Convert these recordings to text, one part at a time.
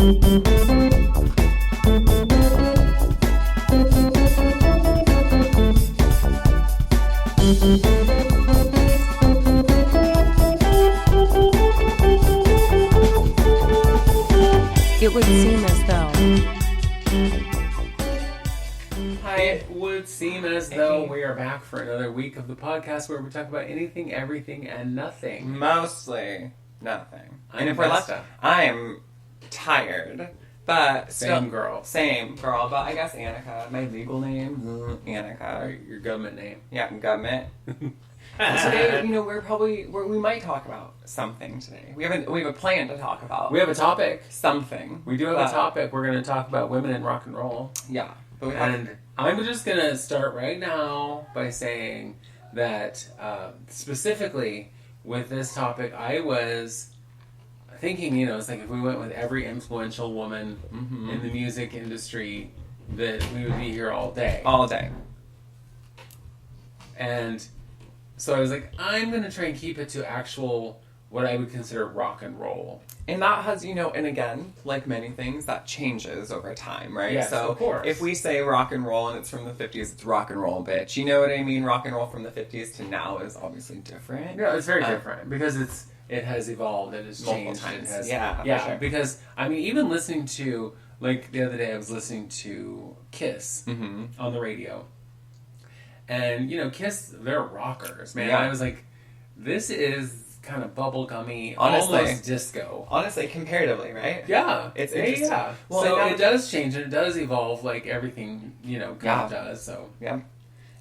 It would seem as though. It would seem as though we are back for another week of the podcast where we talk about anything, everything, and nothing. Mostly nothing. And if we're left, I'm tired. But same girl. But I guess Annika, my legal name, Annika. Your government name. Yeah, government. And today, we might talk about something today. We have a plan to talk about. We have a topic. Something. We do have a topic. We're going to talk about women in rock and roll. Yeah. And I'm just going to start right now by saying that specifically with this topic, I was thinking, it's like if we went with every influential woman in the music industry, that we would be here all day. All day. And so I was like, I'm going to try and keep it to actual, what I would consider rock and roll. And that has, and again, like many things, that changes over time, right? Yes, so of course. If we say rock and roll and it's from the 50s, it's rock and roll, bitch. You know what I mean? Rock and roll from the 50s to now is obviously different. Yeah, it's very different because it has evolved, it has changed. Times. It has, yeah, for sure. Because, even listening to, like the other day I was listening to Kiss on the radio. And, Kiss, they're rockers, man. Yeah. I was like, this is kind of bubblegummy, honestly, almost disco. Honestly, comparatively, right? Yeah. It's interesting. Yeah. Well, so it does change and it does evolve like everything, kind of does. So yeah,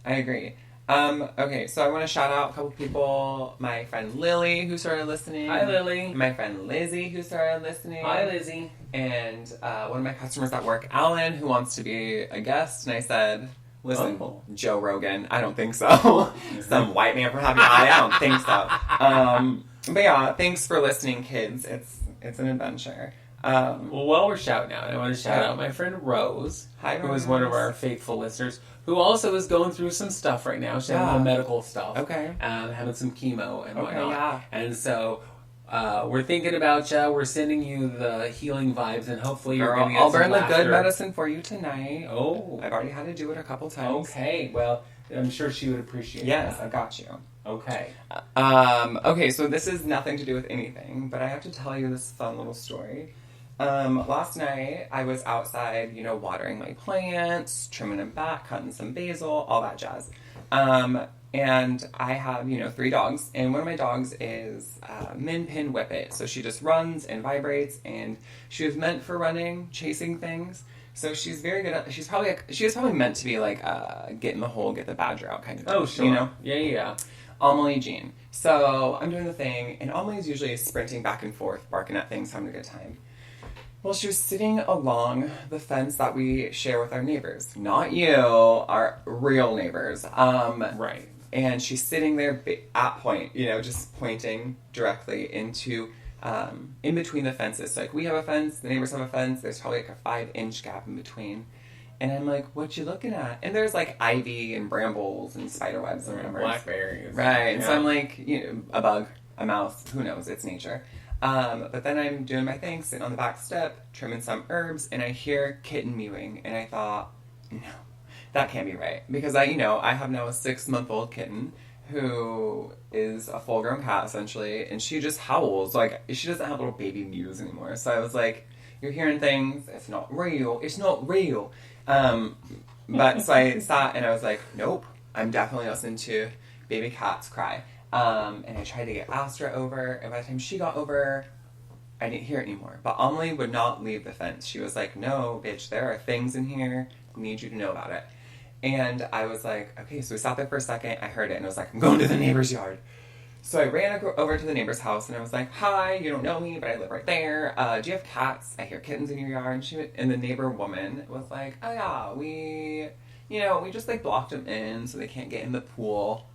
I agree. Okay, so I want to shout out a couple people. My friend Lily, who started listening. Hi, Lily. My friend Lizzie, who started listening. Hi, Lizzie. And one of my customers at work, Alan, who wants to be a guest. And I said, listen, Joe Rogan, I don't think so. Some white man from Happy Valley, I don't think so. But yeah, thanks for listening, kids. It's an adventure. Well, while we're shouting out, I want to shout out my friend Rose, who is one of our faithful listeners, who also is going through some stuff right now. She's having some medical stuff. Okay. Having some chemo and whatnot. Yeah. And so we're thinking about you. We're sending you the healing vibes, and hopefully you're going to get I'll some burn the laughter. good medicine for you tonight. Oh. I've already had to do it a couple times. Okay. Well, I'm sure she would appreciate Yes, that. I got you. Okay. Okay, so this is nothing to do with anything, but I have to tell you this fun little story. Last night, I was outside, watering my plants, trimming them back, cutting some basil, all that jazz. And I have, 3 dogs, and one of my dogs is Min Pin Whippet. So she just runs and vibrates, and she was meant for running, chasing things. So she's very good at, she is probably meant to be like, get in the hole, get the badger out kind of thing. Oh, sure. Yeah. Amelie Jean. So I'm doing the thing, and Amelie's usually sprinting back and forth, barking at things, having a good time. Well, she was sitting along the fence that we share with our neighbors. Not you, our real neighbors. Right. And she's sitting there at point, just pointing directly into, in between the fences. So, like, we have a fence, the neighbors have a fence, there's probably like a 5-inch gap in between. And I'm like, what you looking at? And there's like ivy and brambles and spider webs and whatever. Blackberries. Right. And so I'm like, a bug, a mouse, who knows? It's nature. But then I'm doing my thing, sitting on the back step, trimming some herbs, and I hear kitten mewing. And I thought, no, that can't be right. Because I have now a 6-month-old kitten who is a full-grown cat, essentially, and she just howls. Like, she doesn't have little baby mews anymore. So I was like, you're hearing things, it's not real. But so I sat and I was like, nope, I'm definitely listening to baby cats cry. And I tried to get Astra over, and by the time she got over, I didn't hear it anymore. But Amelie would not leave the fence. She was like, no, bitch, there are things in here. I need you to know about it. And I was like, okay, so we sat there for a second. I heard it, and I was like, I'm going to the neighbor's yard. So I ran over to the neighbor's house, and I was like, hi, you don't know me, but I live right there. Do you have cats? I hear kittens in your yard. And the neighbor woman was like, oh yeah, we just like blocked them in so they can't get in the pool.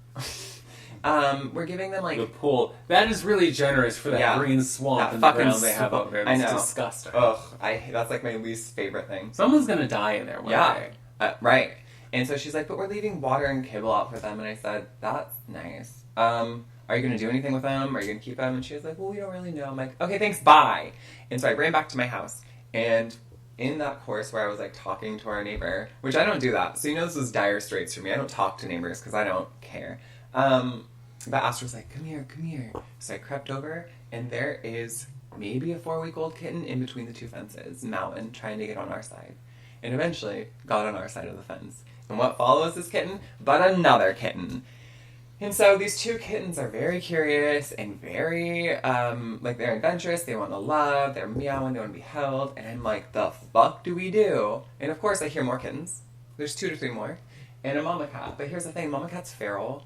We're giving them like the pool. That is really generous for that green swamp and the ground they have up there. It's disgusting. Ugh, that's like my least favorite thing. Someone's gonna die in there one day. Right. And so she's like, but we're leaving water and kibble out for them. And I said, that's nice. Are you going to do anything with them? Are you going to keep them? And she was like, well, we don't really know. I'm like, okay, thanks, bye. And so I ran back to my house. And in that course where I was like talking to our neighbor, which I don't do that. So this was dire straits for me. I don't talk to neighbors because I don't care. But Astra was like, come here, come here. So I crept over, and there is maybe a 4-week-old kitten in between the two fences, Mountain, trying to get on our side. And eventually got on our side of the fence. And what follows this kitten? But another kitten. And so these two kittens are very curious and very, they're adventurous. They want to love. They're meowing. They want to be held. And I'm like, the fuck do we do? And of course I hear more kittens. There's 2 to 3 more. And a mama cat. But here's the thing. Mama cat's feral.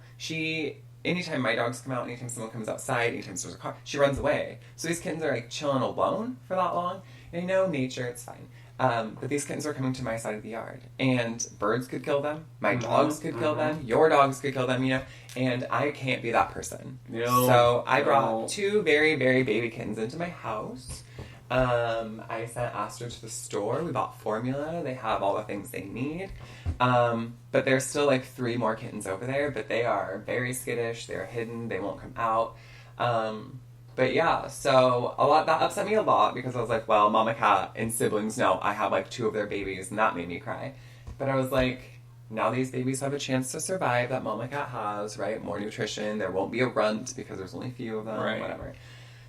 Anytime my dogs come out, anytime someone comes outside, anytime there's a car, she runs away. So these kittens are like chilling alone for that long. And nature, it's fine. But these kittens are coming to my side of the yard. And birds could kill them. My dogs could kill them. Your dogs could kill them, And I can't be that person. No, so I brought 2 very, very baby kittens into my house. I sent Astor to the store. We bought formula. They have all the things they need. But there's still 3 more kittens over there. But they are very skittish. They're hidden. They won't come out. But yeah, so that upset me a lot because I was like, well, mama cat and siblings know I have 2 of their babies, and that made me cry. But I was like, now these babies have a chance to survive that mama cat has, right? More nutrition. There won't be a runt because there's only a few of them, right. Whatever.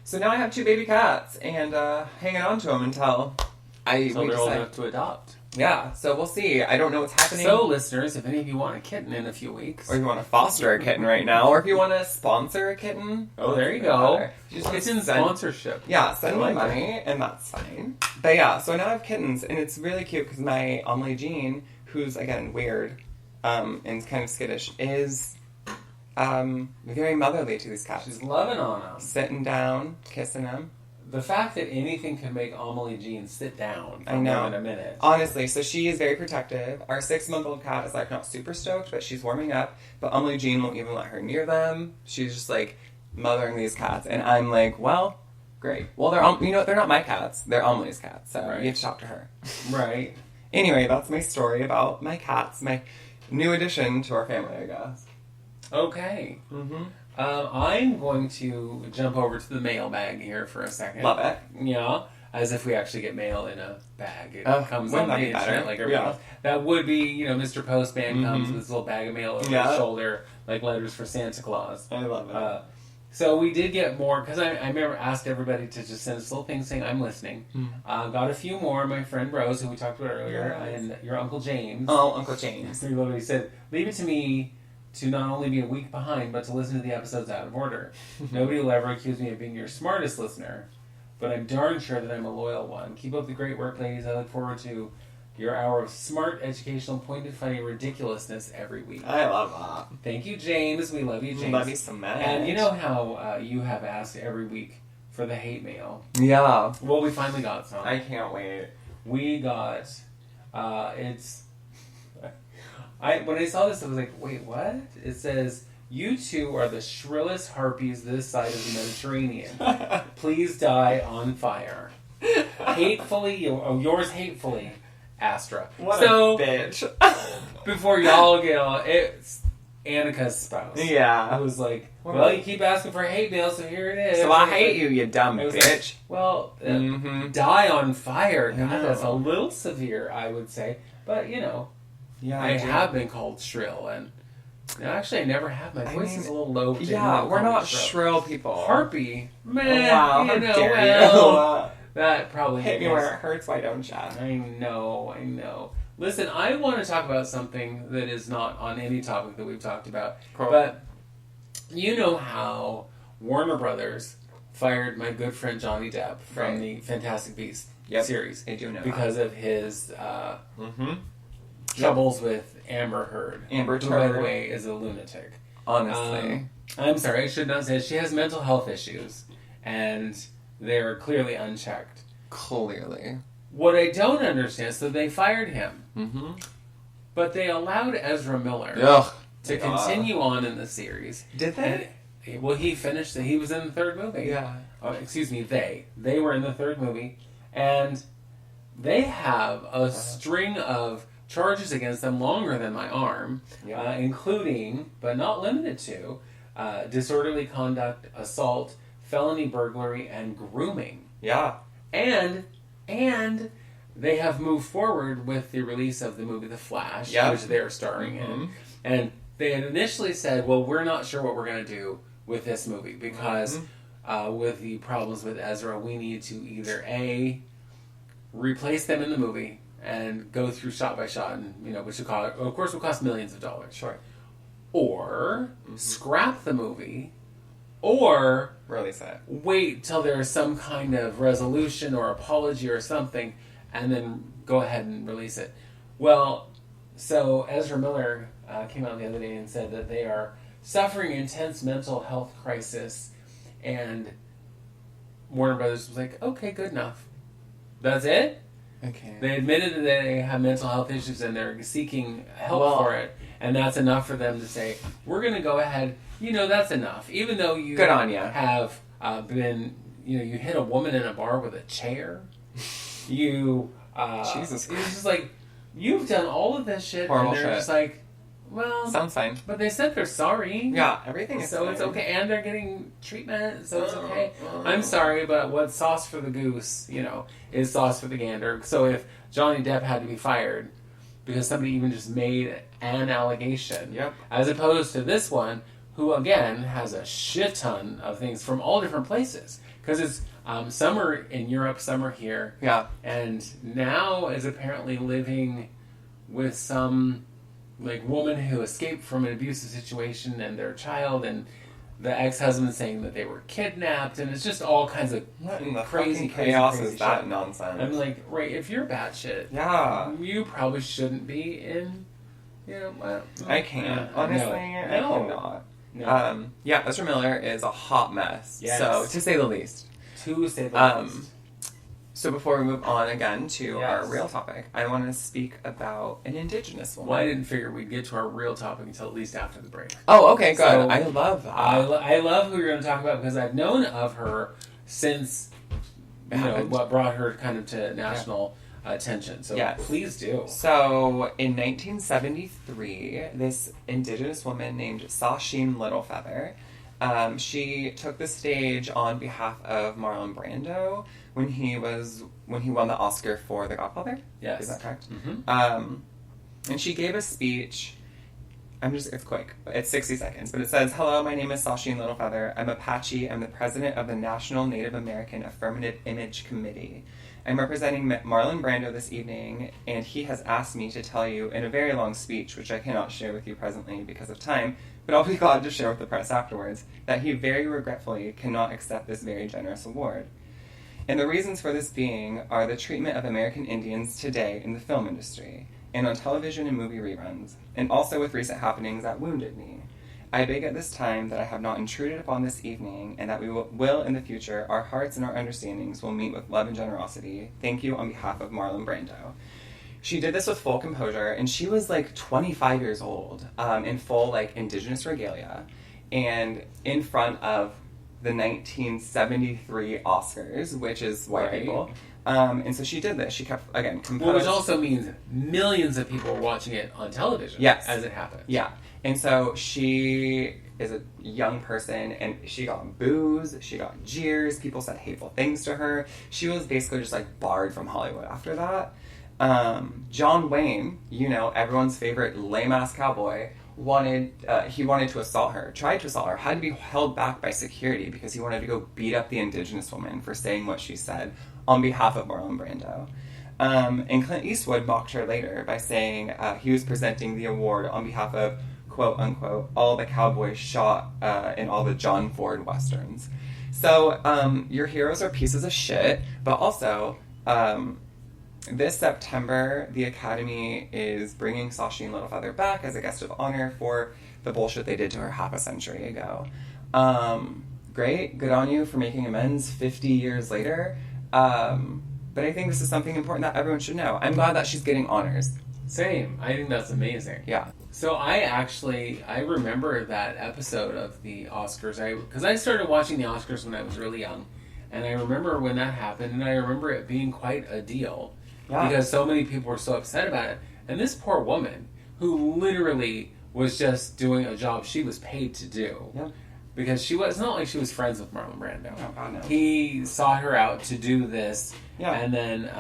So now I have 2 baby cats and hanging on to them until they're old enough to adopt. Yeah, so we'll see. I don't know what's happening. So, listeners, if any of you want a kitten in a few weeks, or if you want to foster a kitten right now, or if you want to sponsor a kitten, there you go. Kitten sponsorship. Yeah, send me money, and that's fine. But yeah, so now I have kittens, and it's really cute because my Amelie Jean, who's again weird and kind of skittish, is very motherly to these cats. She's loving on them, sitting down, kissing them. The fact that anything can make Amelie Jean sit down for I know. more than a minute. Honestly, so she is very protective. Our 6-month-old cat is not super stoked, but she's warming up. But Amelie Jean won't even let her near them. She's just mothering these cats. And I'm like, well, great. Well, they're not my cats. They're Amelie's cats. So you have to talk to her. Right. Anyway, that's my story about my cats. My new addition to our family, I guess. Okay. Mm-hmm. I'm going to jump over to the mailbag here for a second. Love it. Yeah, as if we actually get mail in a bag. It comes on the the internet like everything else. That would be, Mr. Postman comes with his little bag of mail over his shoulder, like letters for Santa Claus. I love it. So we did get more, because I remember asked everybody to just send us little things saying, I'm listening. Got a few more. My friend Rose, who we talked about earlier, and your Uncle James. Oh, Uncle James. He literally said, leave it to me to not only be a week behind, but to listen to the episodes out of order. Nobody will ever accuse me of being your smartest listener, but I'm darn sure that I'm a loyal one. Keep up the great work, ladies. I look forward to your hour of smart, educational, pointed, funny ridiculousness every week. I love that. Thank you, James. We love you, James. Love you so much. And you know how you have asked every week for the hate mail? Yeah. Well, we finally got some. I can't wait. We got, when I saw this, I was like, wait, what? It says, you two are the shrillest harpies this side of the Mediterranean. Please die on fire. Hatefully, yours hatefully, Astra. What a bitch. Before y'all get on, it's Annika's spouse. Yeah. I was like, well, you keep asking for hate mail, so here it is. So I hate you dumb bitch. Die on fire. God, that's a little severe, I would say. But, yeah, I have been called shrill, and actually I never have. My voice is a little low. Yeah, we're not shrill people. Harpy, man. Oh, wow, how dare you. That probably hit me where it hurts. Why don't you? I know. Listen, I want to talk about something that is not on any topic that we've talked about. Cool. But you know how Warner Brothers fired my good friend Johnny Depp from the Fantastic Beasts series. I do know because of his troubles with Amber Heard. Amber who, by the Heard. way, is a lunatic. Honestly. I'm sorry, I should not say it. She has mental health issues, and they're clearly unchecked. Clearly. What I don't understand, so they fired him, Mm-hmm. but they allowed Ezra Miller to continue on in the series. Did they? And, well, he finished. He was in the third movie. Yeah. Excuse me, they were in the third movie, and they have a string of charges against them longer than my arm, including, but not limited to, disorderly conduct, assault, felony burglary, and grooming. Yeah. And And they have moved forward with the release of the movie The Flash, which they're starring in. And they had initially said, well, we're not sure what we're going to do with this movie because with the problems with Ezra, we need to either A, replace them in the movie and go through shot by shot, and which will cost, of course, will cost millions of dollars. Sure. Or scrap the movie, or release it. Wait till there's some kind of resolution or apology or something, and then go ahead and release it. Well, so Ezra Miller came out the other day and said that they are suffering intense mental health crisis, and Warner Brothers was like, okay, good enough. That's it? Okay. They admitted that they have mental health issues and they're seeking help for it, and that's enough for them to say, we're going to go ahead, that's enough. Even though you good on ya. have been, you hit a woman in a bar with a chair. Jesus Christ. It's just like, you've done all of this shit, horrible and they're shit. just like, well, sounds fine. But they said they're sorry. Yeah, everything is so fine. it's okay, and they're getting treatment, so it's okay. I'm sorry, but what's sauce for the goose, is sauce for the gander. So if Johnny Depp had to be fired because somebody even just made an allegation, as opposed to this one, who again has a shit ton of things from all different places, because it's some are in Europe, some are here, and now is apparently living with some woman who escaped from an abusive situation and their child, and the ex-husband saying that they were kidnapped, and it's just all kinds of crazy chaos crazy is that shit. nonsense. I'm like, right, if you're batshit, you probably shouldn't be in. I can't honestly. I cannot. No. Ezra Miller is a hot mess. Yes. So to say the least. So before we move on again to our real topic, I want to speak about an Indigenous woman. Well, I didn't figure we'd get to our real topic until at least after the break. Oh, okay, good. So, I love that. I love who you're going to talk about because I've known of her since what brought her kind of to national attention. So please do. So in 1973, this Indigenous woman named Sasheen Littlefeather, she took the stage on behalf of Marlon Brando when he won the Oscar for The Godfather. Yes. Is that correct? Mm-hmm. And she gave a speech. It's quick. It's 60 seconds, but it says, "Hello, my name is Sasheen Littlefeather. I'm Apache. I'm the president of the National Native American Affirmative Image Committee. I'm representing Marlon Brando this evening, and he has asked me to tell you in a very long speech, which I cannot share with you presently because of time, but I'll be glad to share with the press afterwards, that he very regretfully cannot accept this very generous award. And the reasons for this being are the treatment of American Indians today in the film industry, and on television and movie reruns, and also with recent happenings that wounded me. I beg at this time that I have not intruded upon this evening, and that we will in the future, our hearts and our understandings will meet with love and generosity. Thank you on behalf of Marlon Brando." She did this with full composure, and she was 25 years old, in full Indigenous regalia, and in front of the 1973 Oscars, which is white people. And so she did this. She kept, again, composed. Well, which also means millions of people were watching it on television as it happened. Yeah. And so she is a young person, and she got boos, she got jeers, people said hateful things to her. She was basically just barred from Hollywood after that. John Wayne, everyone's favorite lame-ass cowboy, wanted to assault her, tried to assault her, had to be held back by security because he wanted to go beat up the Indigenous woman for saying what she said on behalf of Marlon Brando. And Clint Eastwood mocked her later by saying he was presenting the award on behalf of, quote unquote, all the cowboys shot in all the John Ford westerns. So your heroes are pieces of shit, but also this September, the Academy is bringing Sasheen Littlefeather back as a guest of honor for the bullshit they did to her half a century ago. Great, good on you for making amends 50 years later. But I think this is something important that everyone should know. I'm glad that she's getting honors. Same. I think that's amazing. Yeah. So I remember that episode of the Oscars. Because I started watching the Oscars when I was really young. And I remember when that happened, and I remember it being quite a deal. Yeah. Because so many people were so upset about it. And this poor woman, who literally was just doing a job she was paid to do. Yeah. Because it's not like she was friends with Marlon Brando. No. He sought her out to do this Yeah. And then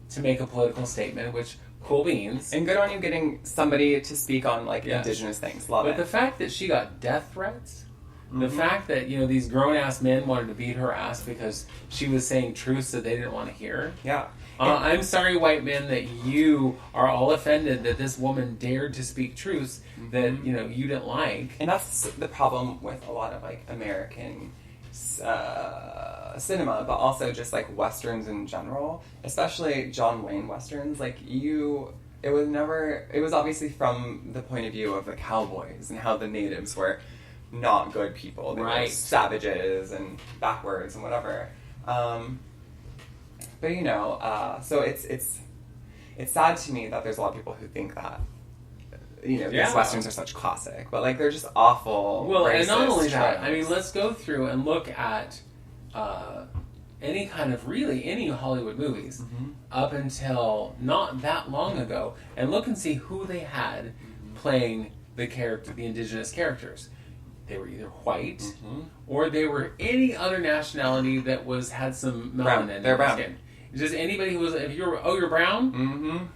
to make a political statement, which cool beans. And good on you getting somebody to speak on like Yes. indigenous things. Love But it. the fact that she got death threats, the fact that, you know, these grown-ass men wanted to beat her ass because she was saying truths that they didn't want to hear. Yeah. I'm sorry, white men, that you are all offended that this woman dared to speak truths that, you know, you didn't like. And that's the problem with a lot of like American cinema, but also just like westerns in general, especially John Wayne westerns. Like it was obviously from the point of view of the cowboys and how the natives were not good people. They were Right. savages and backwards and whatever. But you know, so it's sad to me that there's a lot of people who think that, you know, Yeah. these westerns are such classic, but like they're just awful. Well, and racist not only that, I tropes. mean, let's go through and look at any kind of any Hollywood movies up until not that long ago, and look and see who they had playing the indigenous characters. They were either white or they were any other nationality that had some Brown. melanin in They're their brown. skin. Just anybody who was, if you're brown,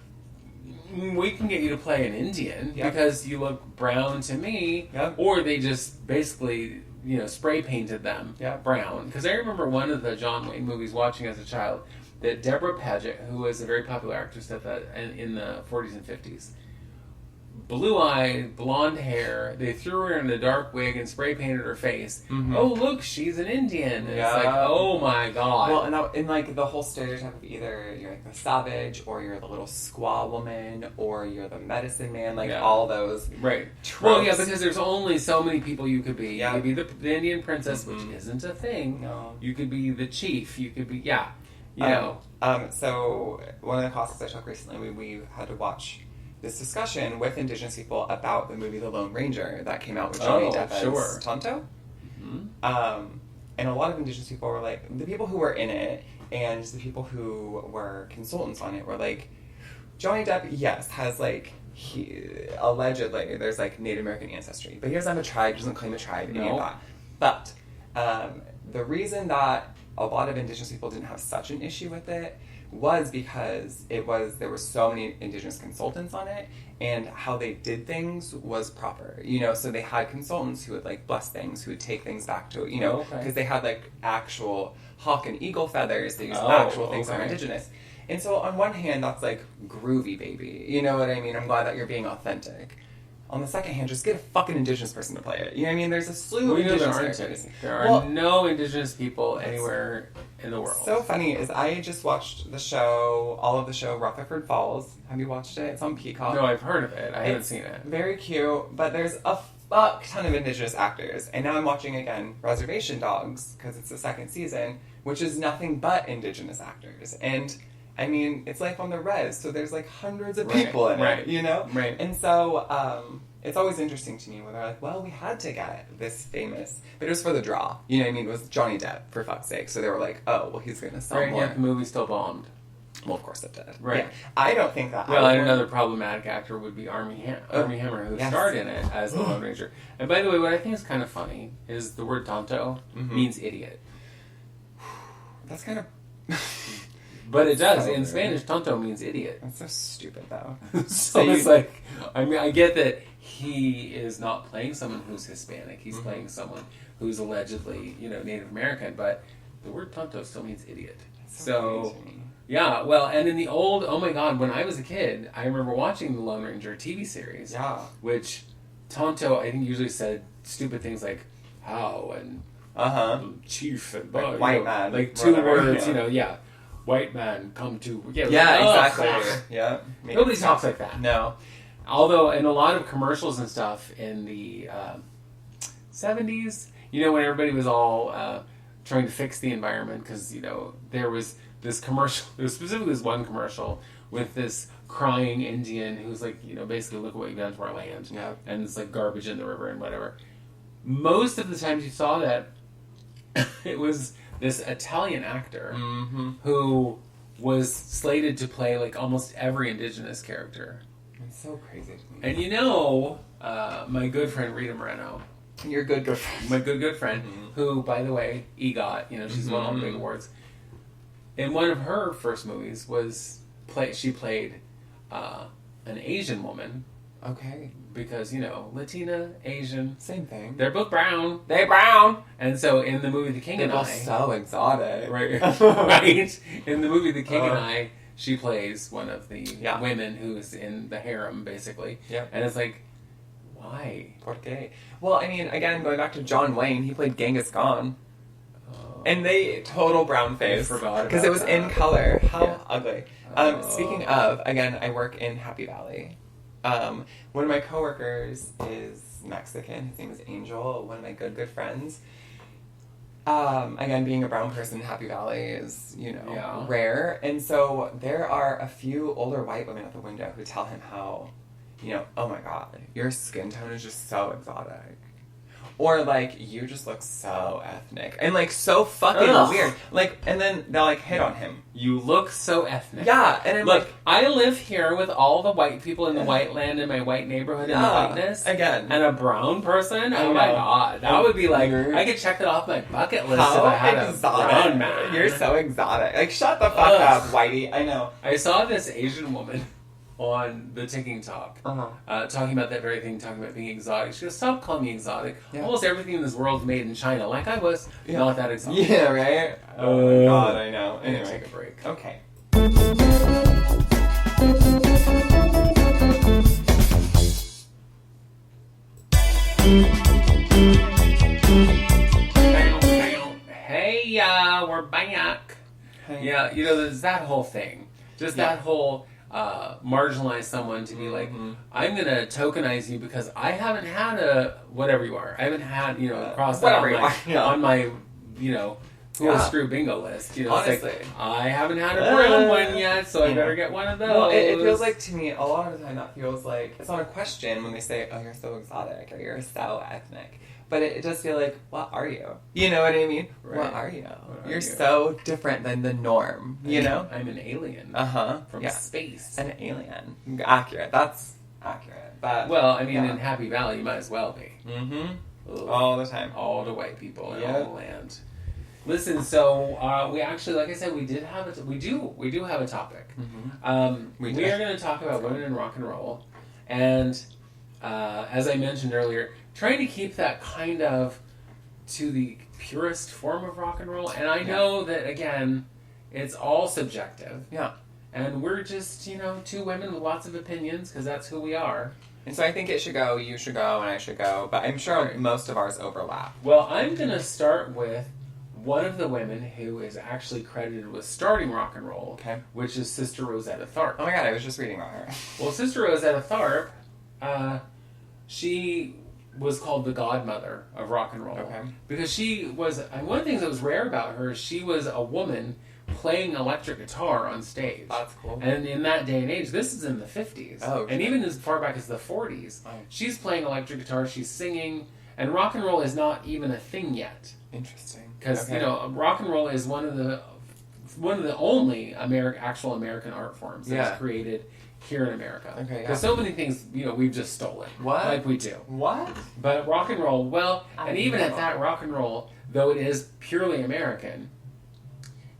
we can get you to play an Indian Yep. because you look brown to me, Yep. or they just basically, you know, spray painted them Yep. brown. Because I remember one of the John Wayne movies watching as a child that Deborah Paget, who was a very popular actress in the 40s and 50s, blue-eyed, blonde hair. They threw her in a dark wig and spray painted her face. Oh, look, she's an Indian. And it's like, oh my god. Well, and like the whole stereotype of either you're like the savage, or you're the little squaw woman, or you're the medicine man, like Yeah. all those. Right. Tropes. Well, yeah, because there's only so many people you could be. Yeah. You could be the Indian princess, which isn't a thing. No. You could be the chief. You could be, you know. So one of the classes I took recently, we had to watch this discussion with Indigenous people about the movie The Lone Ranger that came out with Johnny Depp as sure. Tonto. And a lot of Indigenous people were like, the people who were in it and the people who were consultants on it were like, Johnny Depp, yes, has like, he allegedly, there's like Native American ancestry, but he doesn't have a tribe, he doesn't claim a tribe, any of No. that. But the reason that a lot of Indigenous people didn't have such an issue with it was because there were so many Indigenous consultants on it, and how they did things was proper, you know. So they had consultants who would like bless things, who would take things back to, you know, because they had like actual hawk and eagle feathers. They used actual things that are Indigenous. And so on one hand, that's like groovy, baby. You know what I mean? I'm glad that you're being authentic. On the second hand, just get a fucking Indigenous person to play it. You know what I mean? There's a slew of Indigenous characters. There are no Indigenous people anywhere in the world. So funny is I just watched all of the show Rutherford Falls. Have you watched it? It's on Peacock. No, I've heard of it. I haven't seen it. Very cute, but there's a fuck ton of Indigenous actors. And now I'm watching again Reservation Dogs, because it's the second season, which is nothing but Indigenous actors. And I mean, it's like on the res, so there's like hundreds of people in it, you know? Right. And so, it's always interesting to me when they're like, well, we had to get this famous, but it was for the draw. You know what I mean? It was Johnny Depp, for fuck's sake. So they were like, oh, well, he's going to sell Right, more. yet the movie still bombed. Well, of course it did. Right. Yeah. I don't think that. Well, and another problematic actor would be Armie Hammer, who starred in it as the Lone Ranger. And by the way, what I think is kind of funny is the word tonto means idiot. That's kind of... But it does. So In weird. Spanish, tonto means idiot. That's so stupid, though. So it's like, I mean, I get that he is not playing someone who's Hispanic. He's playing someone who's allegedly, you know, Native American. But the word tonto still means idiot. So crazy to me. yeah, well, and in the old, oh my God, when I was a kid, I remember watching the Lone Ranger TV series. Yeah. Which tonto, I think, usually said stupid things like how and chief and Like white man, like two whatever, words, yeah. you know, white man come to Exactly. ugh. Yeah. Nobody talks like that. No. Although in a lot of commercials and stuff in the 70s, you know, when everybody was all trying to fix the environment, because, you know, there was this commercial, there was specifically this one commercial with this crying Indian who's like, you know, basically, look at what you've done to our land. Yeah. And it's like garbage in the river and whatever. Most of the times you saw that, it was this Italian actor who was slated to play like almost every Indigenous character. It's so crazy to me. And you know, my good friend Rita Moreno, Your good friend. my good friend, who, by the way, EGOT, you know, she's won all the big awards. in one of her first movies she played an Asian woman. Okay. Because, Latina, Asian. Same thing. They're both brown. They brown! And so in the movie The King and I... They're both so exotic. Right. Right. In the movie The King and I, she plays one of the women who's in the harem, basically. Yeah. And it's like, why? ¿Por qué? Well, I mean, again, going back to John Wayne, he played Genghis Khan. And they total brown face. I forgot because it was that. in color. How Yeah. ugly. Speaking of, again, I work in Happy Valley. One of my coworkers is Mexican. His name is Angel. One of my good friends. Again, being a brown person in Happy Valley is, rare. And so there are a few older white women at the window who tell him how, oh my God, your skin tone is just so exotic. Or, like, you just look so ethnic. And, like, so fucking weird. Like, and then they'll, like, hit on him. You look so ethnic. Yeah, and I'm Look, like... I live here with all the white people in the white land in my white neighborhood and the whiteness. Again. And a brown person? I Oh my know. God. That would be like, I could check that off my bucket list How if I had exotic. a brown man. You're so exotic. Like, shut the fuck up, Whitey. I know. I saw this Asian woman on the Ticking Talk, talking about that very thing, talking about being exotic. She goes, stop calling me exotic. Yeah. Almost everything in this world is made in China. Like I was not that exotic. Yeah, right? Oh my God, I know. Anyway, Anyway. take a break. Okay. Hey, we're back. Hey. Yeah, there's that whole thing. Just that whole marginalize someone to be like, I'm going to tokenize you because I haven't had a, whatever you are. I haven't had, cross that on my, who will screw bingo list. Honestly. It's like, I haven't had a brown one yet, so I better get one of those. Well, it feels like to me, a lot of the time that feels like, it's not a question when they say, oh, you're so exotic or you're so ethnic. But it does feel like, what are you? You know what I mean? Right. What are you? You're so different than the norm, you know? I'm an alien. From space. An alien. Accurate. That's accurate. But Well, I mean, in Happy Valley, you might as well be. Mm-hmm. All the time. All the white people in all the land. Listen, so we actually, like I said, we do have a topic. We are going to talk about women in rock and roll, and as I mentioned earlier, trying to keep that kind of to the purest form of rock and roll. And I know that again, it's all subjective. Yeah. And we're just two women with lots of opinions because that's who we are. And so I think it should go, you should go, and I should go. But I'm sure most of ours overlap. Well, I'm going to start with one of the women who is actually credited with starting rock and roll, which is Sister Rosetta Tharpe. Oh my God, I was just reading about her. Well, Sister Rosetta Tharpe, she was called the godmother of rock and roll. Okay. Because she was, one of the things that was rare about her is she was a woman playing electric guitar on stage. That's cool. And in that day and age, this is in the 50s. Oh, and even as far back as the 40s, she's playing electric guitar, she's singing, and rock and roll is not even a thing yet. Interesting. Because, rock and roll is one of the only actual American art forms that's created here in America. Okay, because so many things, we've just stolen. What? Like we do. What? But rock and roll, and even at that, rock and roll, though it is purely American,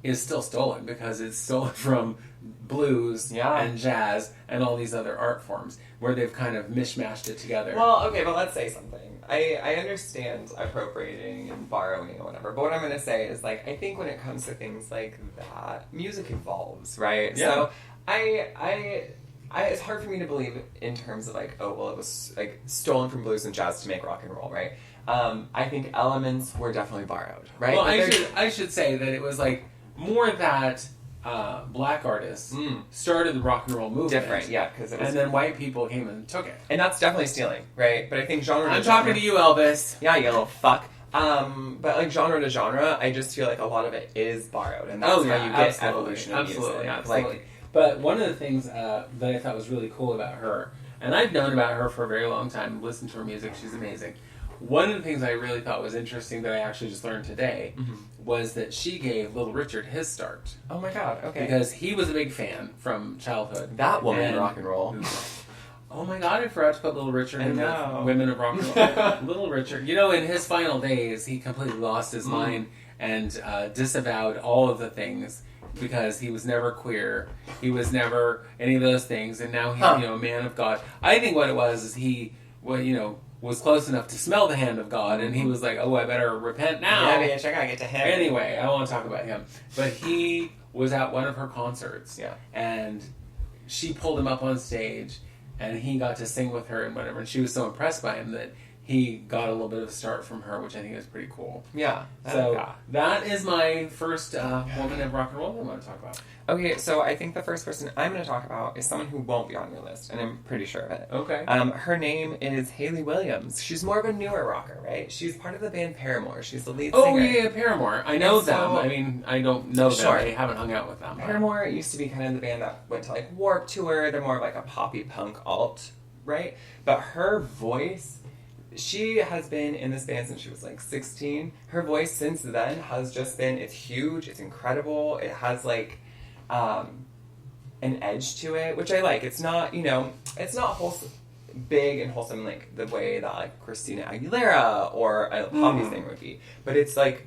is still stolen because it's stolen from blues and jazz and all these other art forms where they've kind of mishmashed it together. Well, okay, but let's say something. I understand appropriating and borrowing or whatever, but what I'm going to say is, like, I think when it comes to things like that, music evolves, right? Yeah. So I it's hard for me to believe in terms of, like, oh, well, it was, like, stolen from blues and jazz to make rock and roll, right? I think elements were definitely borrowed, right? Well, I should say that it was, like, more that black artists started the rock and roll movement. Different, yeah. And then white people came and took it. And that's definitely stealing, right? But I think genre I'm talking to you, Elvis. Yeah, you little fuck. But like genre to genre, I just feel like a lot of it is borrowed, and that's how you get evolution of music. Absolutely. Like, but one of the things that I thought was really cool about her, and I've known about her for a very long time, listened to her music, she's amazing. One of the things I really thought was interesting that I actually just learned today was that she gave Little Richard his start. Oh my God, okay. Because he was a big fan from childhood. That woman in rock and roll. Oh my God, I forgot to put Little Richard in the Women of Rock and Roll. Little Richard. In his final days, he completely lost his mind and disavowed all of the things because he was never queer. He was never any of those things, and now he's a man of God. I think what it was is he, was close enough to smell the hand of God, and he was like, "Oh, I better repent now." Yeah, bitch, I gotta get to him. Anyway, I don't want to talk about him, but he was at one of her concerts, and she pulled him up on stage, and he got to sing with her and whatever, and she was so impressed by him that he got a little bit of a start from her, which I think is pretty cool. Yeah. So that is my first woman of rock and roll I want to talk about. Okay, so I think the first person I'm going to talk about is someone who won't be on your list, and I'm pretty sure of it. Okay. Her name is Hayley Williams. She's more of a newer rocker, right? She's part of the band Paramore. She's the lead singer. Oh, yeah, Paramore. I know them. I mean, I don't know them. I haven't hung out with them. Paramore used to be kind of the band that went to, like, Warped Tour. They're more of, like, a poppy punk alt, right? But her voice... She has been in this band since she was like 16. Her voice since then has just been, it's huge, it's incredible. It has like an edge to it, which I like. It's not, it's not wholesome, big and wholesome like the way that like Christina Aguilera or a poppy singer would be. But it's like,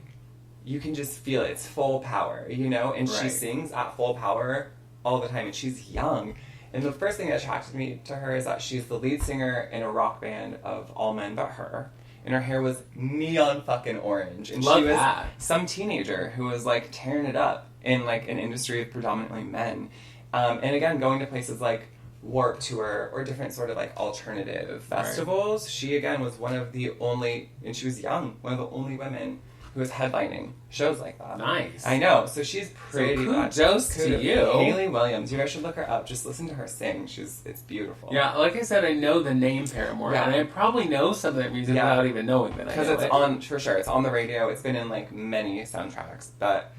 you can just feel it. It's full power, and she sings at full power all the time, and she's young. And the first thing that attracted me to her is that she's the lead singer in a rock band of all men but her. And her hair was neon fucking orange. And she was some teenager who was like tearing it up in like an industry of predominantly men. And again, going to places like Warped Tour or different sort of like alternative festivals. She again was one of the only, and she was young, one of the only women who was headlining shows like that. Nice. I know. So she's pretty much. Kudos to you. Hayley Williams. You guys should look her up. Just listen to her sing. It's beautiful. Yeah, like I said, I know the name Paramore, and I probably know some of that music without even knowing that I know it. Because it's on, for sure, it's on the radio. It's been in like many soundtracks. But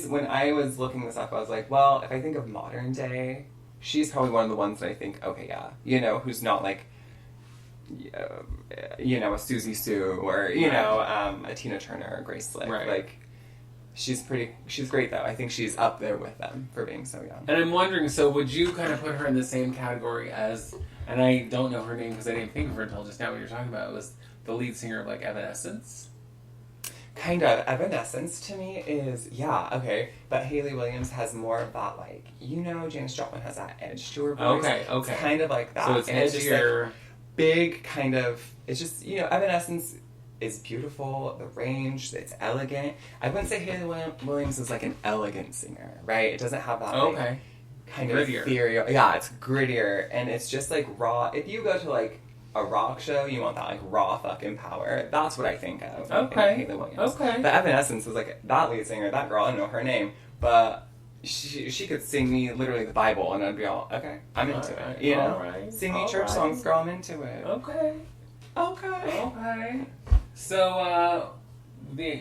when I was looking this up, I was like, well, if I think of modern day, she's probably one of the ones that I think, okay, who's not like, a Susie Sue or a Tina Turner or Grace Slick. Like she's great though. I think she's up there with them for being so young. And I'm wondering, so would you kind of put her in the same category as, and I don't know her name because I didn't think of her until just now when you were talking about it, was the lead singer of like Evanescence? Kind of. Evanescence to me is, okay, but Hayley Williams has more of that, like, Janis Joplin has that edge to her voice. Okay. It's kind of like that. So it's edgier. Big kind of, it's just, Evanescence is beautiful, the range, it's elegant. I wouldn't say Hayley Williams is like an elegant singer, right? It doesn't have that kind grittier. of ethereal. Yeah, it's grittier, and it's just like raw. If you go to like a rock show, you want that like raw fucking power. That's what I think of. Okay. Hayley Williams. Okay. But Evanescence was like that lead singer, that girl, I don't know her name, but she could sing me literally the Bible, and I'd be all, okay, I'm into it. Sing me church songs, girl, I'm into it. Okay. So,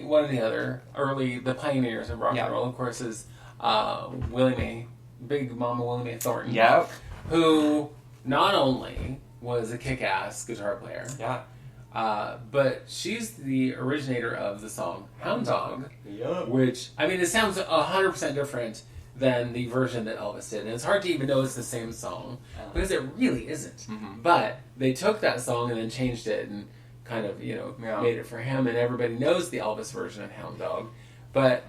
one of the other the pioneers of rock and roll, of course, is Willie Mae, Big Mama Willie Mae Thornton. Yep. Who not only was a kick-ass guitar player, but she's the originator of the song Hound Dog, which, I mean, it sounds 100% different than the version that Elvis did. And it's hard to even know it's the same song, because it really isn't. Mm-hmm. But they took that song and then changed it and kind of, made it for him, and everybody knows the Elvis version of Hound Dog. But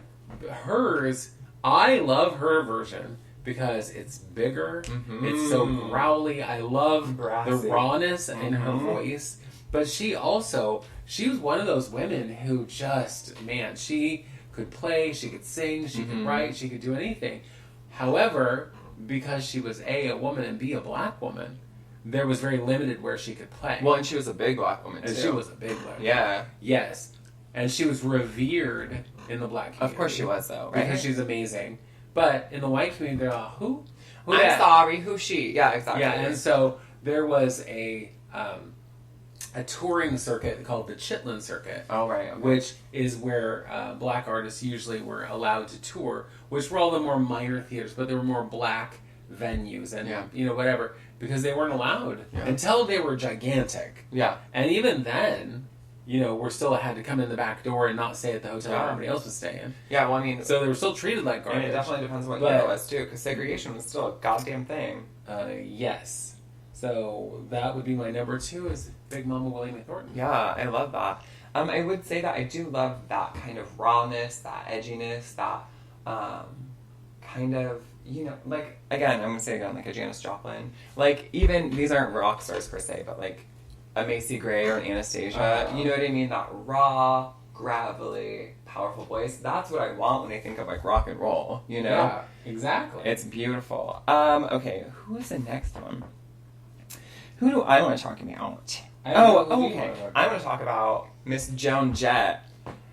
hers, I love her version because it's bigger, it's so growly. I love the rawness in her voice. But she was one of those women who just, she could play, she could sing, she could write, she could do anything. However, because she was A, woman, and B, a black woman, there was very limited where she could play. Well, and she was a big black woman, too. And she was a big black woman. Yeah. Yes. And she was revered in the black community. Of course she was, though, right? Because she's amazing. But in the white community, they're like, who? I'm sorry, who's she? Yeah, exactly. Yeah, and so there was a touring circuit called the Chitlin Circuit. Oh, right. Okay. Which is where black artists usually were allowed to tour, which were all the more minor theaters, but there were more black venues and, whatever, because they weren't allowed until they were gigantic. Yeah. And even then, we still had to come in the back door and not stay at the hotel where everybody else was staying. Yeah, well, I mean... So they were still treated like garbage. And it definitely depends on what year it was, too, because segregation was still a goddamn thing. Yes. So that would be my number 2 is Big Mama Willie Mae Thornton. Yeah, I love that. I would say that I do love that kind of rawness, that edginess, that kind of, you know, like, again, I'm going to say again, like a Janis Joplin. Like, even, these aren't rock stars per se, but like a Macy Gray or an Anastasia. You know what I mean? That raw, gravelly, powerful voice. That's what I want when I think of like rock and roll, you know? Yeah, exactly. It's beautiful. Okay, who is the next one? Who do I want to talk about? Okay. I want to talk about Miss Joan Jett.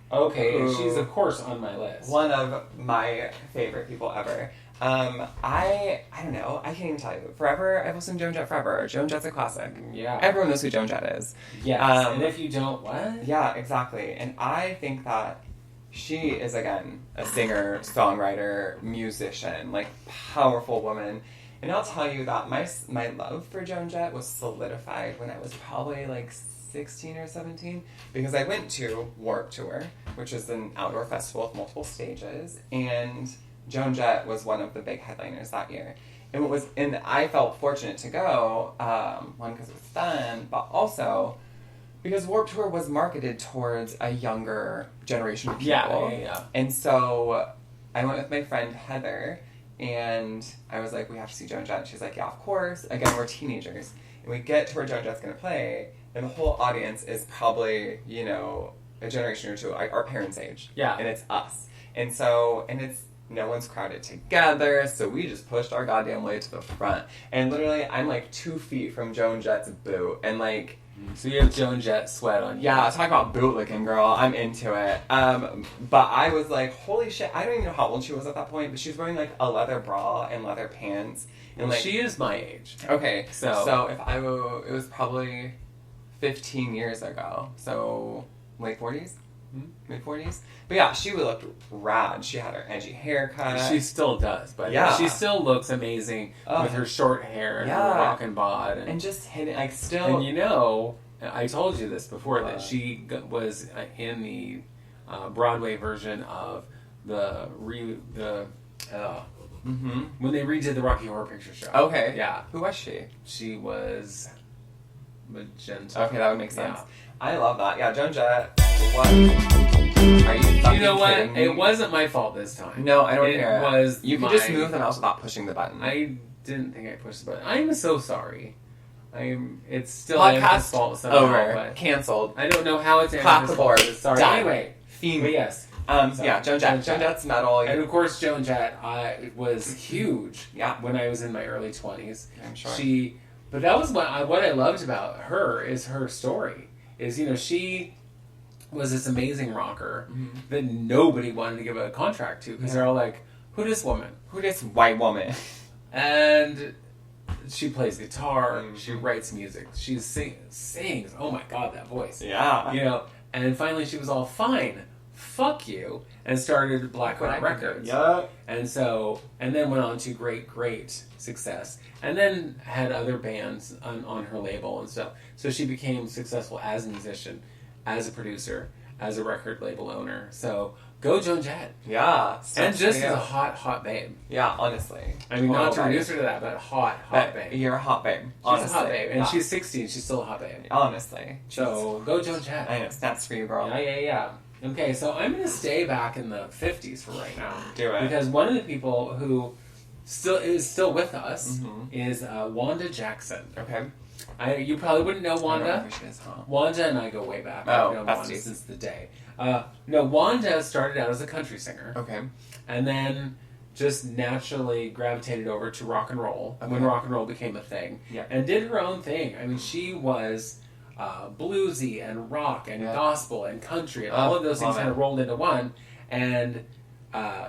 Okay, and she's of course on my list. One of my favorite people ever. I don't know. I can't even tell you. Forever, I've listened to Joan Jett forever. Joan Jett's a classic. Yeah. Everyone knows who Joan Jett is. Yes. And if you don't, what? Yeah, exactly. And I think that she is, again, a singer, songwriter, musician, like, powerful woman. And I'll tell you that my love for Joan Jett was solidified when I was probably, like, 16 or 17, because I went to Warped Tour, which is an outdoor festival with multiple stages, and Joan Jett was one of the big headliners that year. And I felt fortunate to go, one, because it was fun, but also because Warped Tour was marketed towards a younger generation of people. Yeah. And so I went with my friend Heather, and I was like, we have to see Joan Jett. And she's like, yeah, of course. Again, we're teenagers. And we get to where Joan Jett's going to play, and the whole audience is probably, you know, a generation or two, like our parents' age. Yeah. And it's us. And so, and it's, no one's crowded together, so we just pushed our goddamn way to the front. And literally, I'm like 2 feet from Joan Jett's boot, and like... So you have Joan Jett sweat on you. Yeah, talk about bootlicking, girl. I'm into it. But I was like, holy shit, I don't even know how old she was at that point, but she was wearing like a leather bra and leather pants. And like, she is my age. Okay, so if it was probably 15 years ago, so late 40s? Mid 40s? But yeah, she looked rad. She had her edgy haircut. She still does, but she still looks amazing with her short hair and her rockin' bod. And just hitting, like, still... And you know, I told you this before, that she was in the Broadway version of when they redid the Rocky Horror Picture Show. Okay. Yeah. Who was she? She was Magenta. Okay, that would make sense. Yeah. I love that. Yeah, Joan Jett. What? Are you fucking You know what? kidding me? It wasn't my fault this time. No, I don't care. It was You can just move the mouse without pushing the button. I didn't think I pushed the button. I'm so sorry. It's still Podcast Anna's fault somehow. over. But Cancelled. I don't know how it's Clap Anna's the fault. board. Sorry. Done. Anyway. Fiend. But yes. Yeah, Joan Jett. Joan Jett's metal. And of course, Joan Jett was huge. Yeah. When I was in my early 20s. I'm sure. But that was what I loved about her is her story. Is, you know, she was this amazing rocker that nobody wanted to give a contract to because they're all like, who this woman? Who this white woman? And she plays guitar, she writes music, she sings. Oh my god, that voice. Yeah. You know, and finally she was all, fine, fuck you, and started Black Rock Records. Yeah. And then went on to great success. And then had other bands on her label and stuff. So she became successful as a musician, as a producer, as a record label owner. So go Joan Jett. Yeah. And just as a hot babe. Yeah, honestly. I mean, not to reduce her to that, but hot babe. You're a hot babe. She's honestly. a hot babe. And she's 60 and she's still a hot babe. Honestly. So go Joan Jett. I know, snaps for you, girl. Yeah. Okay, so I'm going to stay back in the 50s for right now. Do it. Because one of the people who is still with us is Wanda Jackson. Okay. You probably wouldn't know Wanda. I don't know who she is, huh? Wanda and I go way back. Oh, I've known besties. Wanda since the day. No, Wanda started out as a country singer. Okay. And then just naturally gravitated over to rock and roll when rock and roll became a thing. Yeah. And did her own thing. I mean, she was bluesy and rock and gospel and country and all of those things kind of rolled into one. And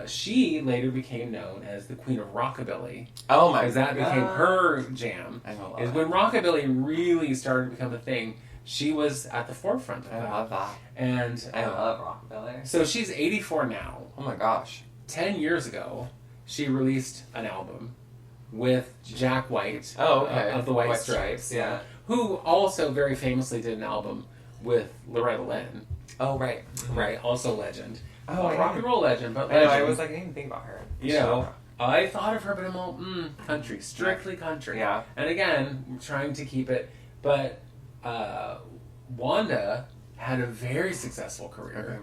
she later became known as the Queen of Rockabilly. Oh my god. Because that became her jam. I love is it. when Rockabilly really started to become a thing, she was at the forefront of that. I love that. And I love Rockabilly. So she's 84 now. Oh my gosh. 10 years ago, she released an album with Jack White of the White Stripes, who also very famously did an album with Loretta Lynn. Oh, right. Right, also legend. Oh, rock and roll legend, but I know, legend. I was like, I didn't even think about her. You know, I thought of her, but I'm all, country. Strictly country. Yeah. And again, I'm trying to keep it, but Wanda had a very successful career.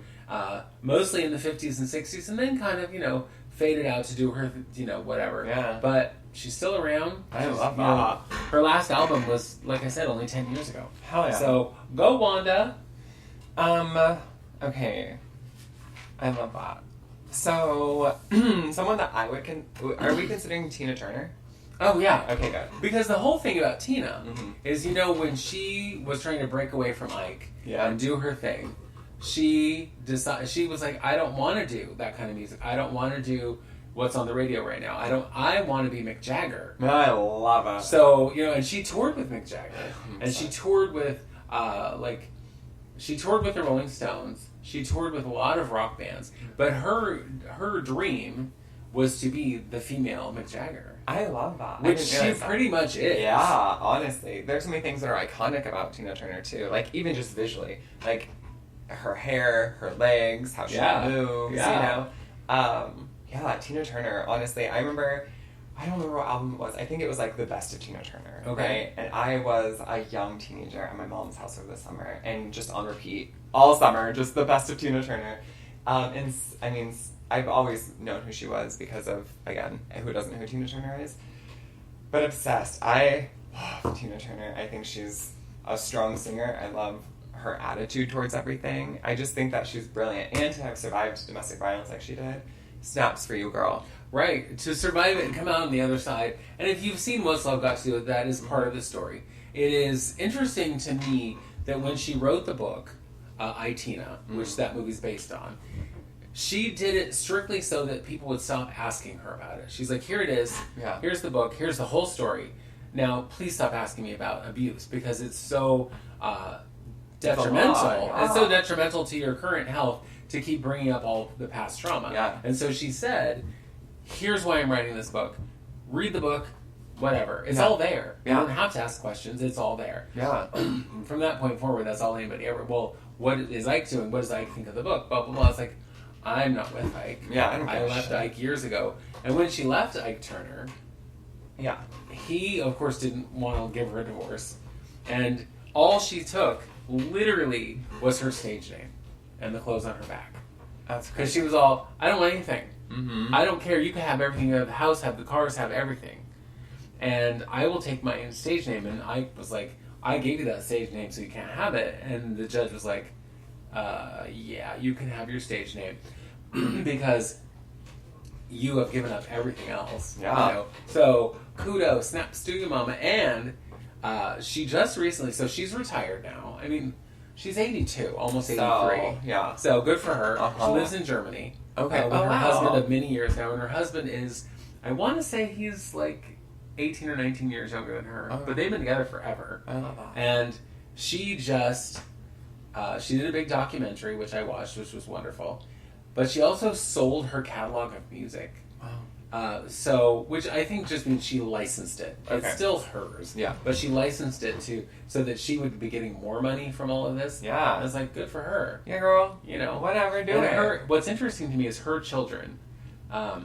Mostly in the 50s and 60s, and then kind of, faded out to do her, whatever. Yeah. But she's still around. I She's, love that. Her last album was, like I said, only 10 years ago. Hell yeah. So, go Wanda. Okay. I love that. So, someone that I would are we considering Tina Turner? Oh, yeah. Okay, good. Because the whole thing about Tina Mm-hmm. is, when she was trying to break away from Ike Yeah. and do her thing, she was like, I don't want to do that kind of music. I don't want to do what's on the radio right now. I want to be Mick Jagger. I love it. So, and she toured with Mick Jagger. And she toured with, she toured with the Rolling Stones. She toured with a lot of rock bands. But her dream was to be the female Mick Jagger. I love that. Which she pretty much is. Yeah, honestly. There's so many things that are iconic about Tina Turner, too. Like, even just visually. Like, her hair, her legs, how she moves, Yeah, Tina Turner, honestly. I don't remember what album it was. I think it was, like, the best of Tina Turner. Okay. Right? And I was a young teenager at my mom's house over the summer. And just on repeat, all summer, just the best of Tina Turner. I've always known who she was because of, again, who doesn't know who Tina Turner is? But obsessed. I love Tina Turner. I think she's a strong singer. I love her attitude towards everything. I just think that she's brilliant. And to have survived domestic violence like she did, snaps for you, girl. Right. To survive it and come out on the other side. And if you've seen What's Love Got to Do with That, is part of the story. It is interesting to me that when she wrote the book, I, Tina, which that movie's based on, she did it strictly so that people would stop asking her about it. She's like, here it is. Yeah. Here's the book. Here's the whole story. Now, please stop asking me about abuse because it's so detrimental. It's so detrimental to your current health to keep bringing up all the past trauma. Yeah. And so she said, here's why I'm writing this book. Read the book, whatever. It's all there. You don't have to ask questions. It's all there. Yeah. From that point forward, that's all anybody ever... Well, what is Ike doing? What does Ike think of the book? Blah, blah, blah. It's like... I'm not with Ike. Yeah, I left Ike years ago. And when she left Ike Turner, yeah, he, of course, didn't want to give her a divorce. And all she took, literally, was her stage name and the clothes on her back. That's Because she was all, I don't want anything. Mm-hmm. I don't care. You can have everything. You have the house, have the cars, have everything. And I will take my stage name. And I was like, I gave you that stage name so you can't have it. And the judge was like, yeah, you can have your stage name because you have given up everything else. Yeah. So kudos, snaps to your mama. And she just recently, so she's retired now. I mean, she's 82, almost 83. So, yeah. So good for her. Uh-huh. She lives in Germany. Okay. With her husband of many years now. And her husband is, I want to say he's like 18 or 19 years younger than her. But they've been together forever. I love that. And she just... she did a big documentary, which I watched, which was wonderful. But she also sold her catalog of music. Wow. Which I think just means she licensed it. Okay. It's still hers. Yeah. But she licensed it so that she would be getting more money from all of this. Yeah. I was like, good for her. Yeah, girl. Whatever, do it. What's interesting to me is her children. I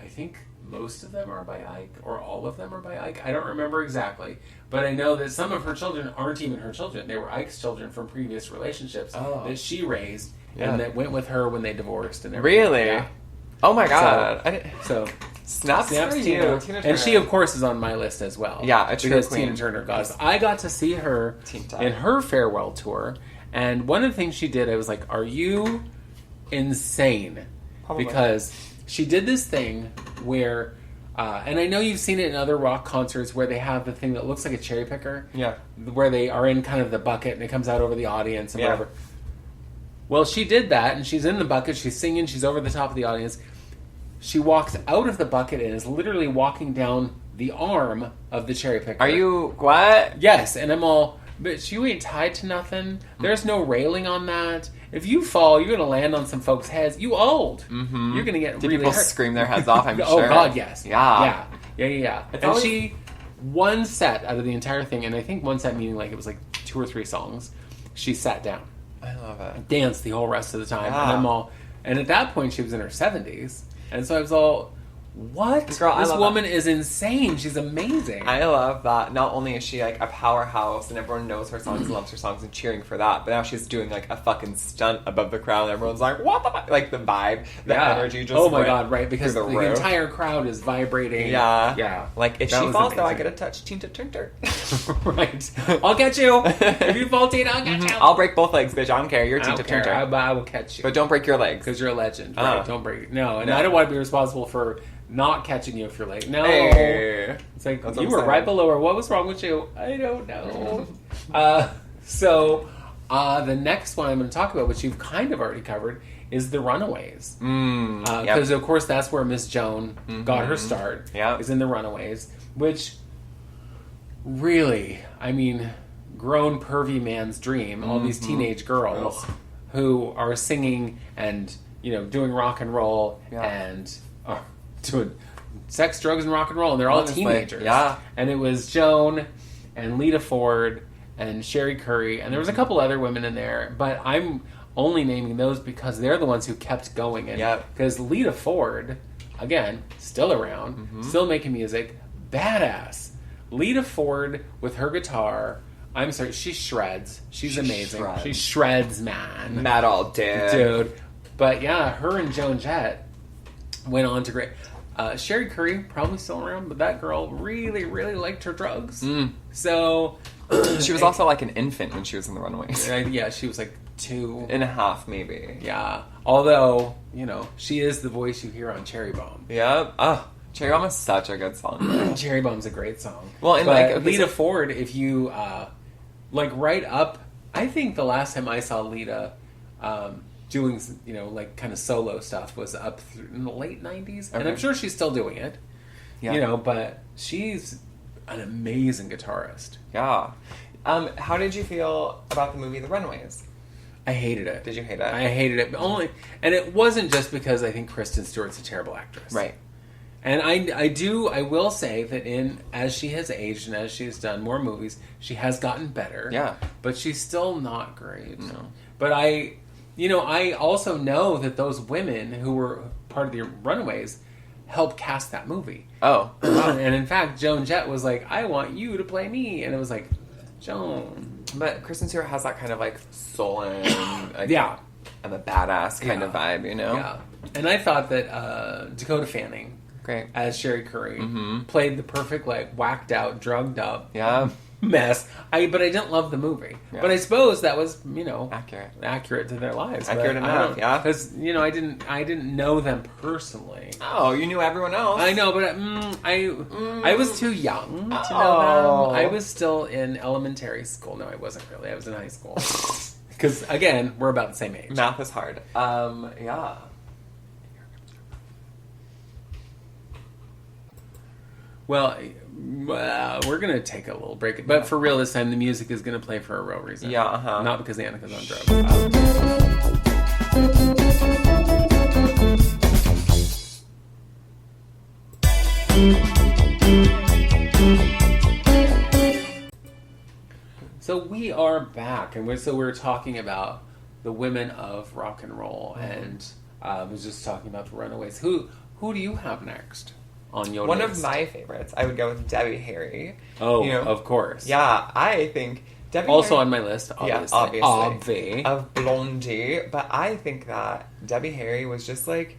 think most of them are by Ike, or all of them are by Ike. I don't remember exactly. But I know that some of her children aren't even her children. They were Ike's children from previous relationships that she raised and that went with her when they divorced and everything. Really? Yeah. Oh my god. So snaps for Tina. you. Tina Turner. And she, of course, is on my list as well. Yeah, a true because queen. Tina Turner got. I got to see her in her farewell tour, and one of the things she did, I was like, "Are you insane?" Probably. Because she did this thing where, and I know you've seen it in other rock concerts where they have the thing that looks like a cherry picker. Yeah. Where they are in kind of the bucket and it comes out over the audience and Yeah. whatever. Well, she did that, and she's in the bucket, she's singing, she's over the top of the audience. She walks out of the bucket and is literally walking down the arm of the cherry picker. Are you... What? Yes, and I'm all, bitch, you ain't tied to nothing. There's no railing on that. If you fall, you're going to land on some folks' heads. You old. Mm-hmm. You're going to get Did really people hurt. scream their heads off, I'm Oh, sure? God, yes. Yeah. Yeah. It's And always- she, one set out of the entire thing, and I think one set meaning like it was like 2 or 3 songs, she sat down. I love it. Danced the whole rest of the time. Yeah. And I'm all, and at that point she was in her 70s. And so I was all, what? Girl, I this love woman is insane. She's amazing. I love that. Not only is she like a powerhouse and everyone knows her songs and loves her songs and cheering for that, but now she's doing like a fucking stunt above the crowd and everyone's like, what the fuck? Like the vibe, the energy just right, because the entire crowd is vibrating. Yeah. Like if That she was falls though, I amazing. get a touch Tina Turner. Right. I'll catch you. If you fall, Tina, I'll catch you. I'll break both legs, bitch. I don't care. You're I Tina don't care. Turner. I will catch you. But don't break your legs. Because you're a legend. Right? Don't break it. No, and No. I don't want to be responsible for not catching you if you're late. No. Hey. It's like, That's what you I'm were saying. right below her. What was wrong with you? I don't know. The next one I'm going to talk about, which you've kind of already covered, is The Runaways. Because, of course, that's where Miss Joan got her start. Yeah. Is in The Runaways. Which, really, I mean, grown pervy man's dream. All these teenage girls who are singing and, doing rock and roll and doing sex, drugs, and rock and roll. And they're all Honestly, teenagers. yeah. And it was Joan and Lita Ford and Sherry Curry. And there was a couple other women in there. But I'm only naming those because they're the ones who kept going. Because Lita Ford, again, still around, still making music, badass. Lita Ford with her guitar, I'm sorry, she shreds. She's amazing. shreds. She shreds, man. Metal, dude. But yeah, her and Joan Jett went on to great. Sherry Curry, probably still around, but that girl really, really liked her drugs. So... She was also like an infant when she was in The Runaways. Yeah, she was like 2.5 maybe. Yeah. Although, she is the voice you hear on Cherry Bomb. Yep. Oh, Cherry Bomb is such a good song. Cherry Bomb's a great song. Well, and but Lita Ford, if you, right up... I think the last time I saw Lita doing, kind of solo stuff was up in the late 90s. Okay. And I'm sure she's still doing it. Yeah. But she's an amazing guitarist. Yeah. How did you feel about the movie The Runaways? I hated it. Did you hate it? I hated it. And it wasn't just because I think Kristen Stewart's a terrible actress. Right. And I will say that as she has aged and as she's done more movies, she has gotten better. Yeah. But she's still not great. No. But I also know that those women who were part of the Runaways helped cast that movie. Oh. And in fact, Joan Jett was like, I want you to play me. And it was like, Joan. But Kristen Stewart has that kind of like sullen, like, yeah. I'm a badass kind of vibe, Yeah. And I thought that Dakota Fanning, great, as Sherry Curry, played the perfect, like, whacked out, drugged up mess. But I didn't love the movie. Yeah. But I suppose that was, accurate to their lives. Accurate enough, yeah. Because, I didn't know them personally. Oh, you knew everyone else. I know, but I was too young to know them. I was still in elementary school. No, I wasn't really. I was in high school. Because, again, we're about the same age. Math is hard. Yeah. Well, we're going to take a little break. But for real this time, the music is going to play for a real reason. Yeah, uh-huh. Not because Annika's on drugs. So we are back. And we're talking about the women of rock and roll. And I was just talking about the Runaways. Who do you have next? On your One list? of my favorites, I would go with Debbie Harry. Oh, of course. Yeah, I think Debbie also Harry, on my list, obviously. Yeah, obviously. Of Blondie. But I think that Debbie Harry was just like,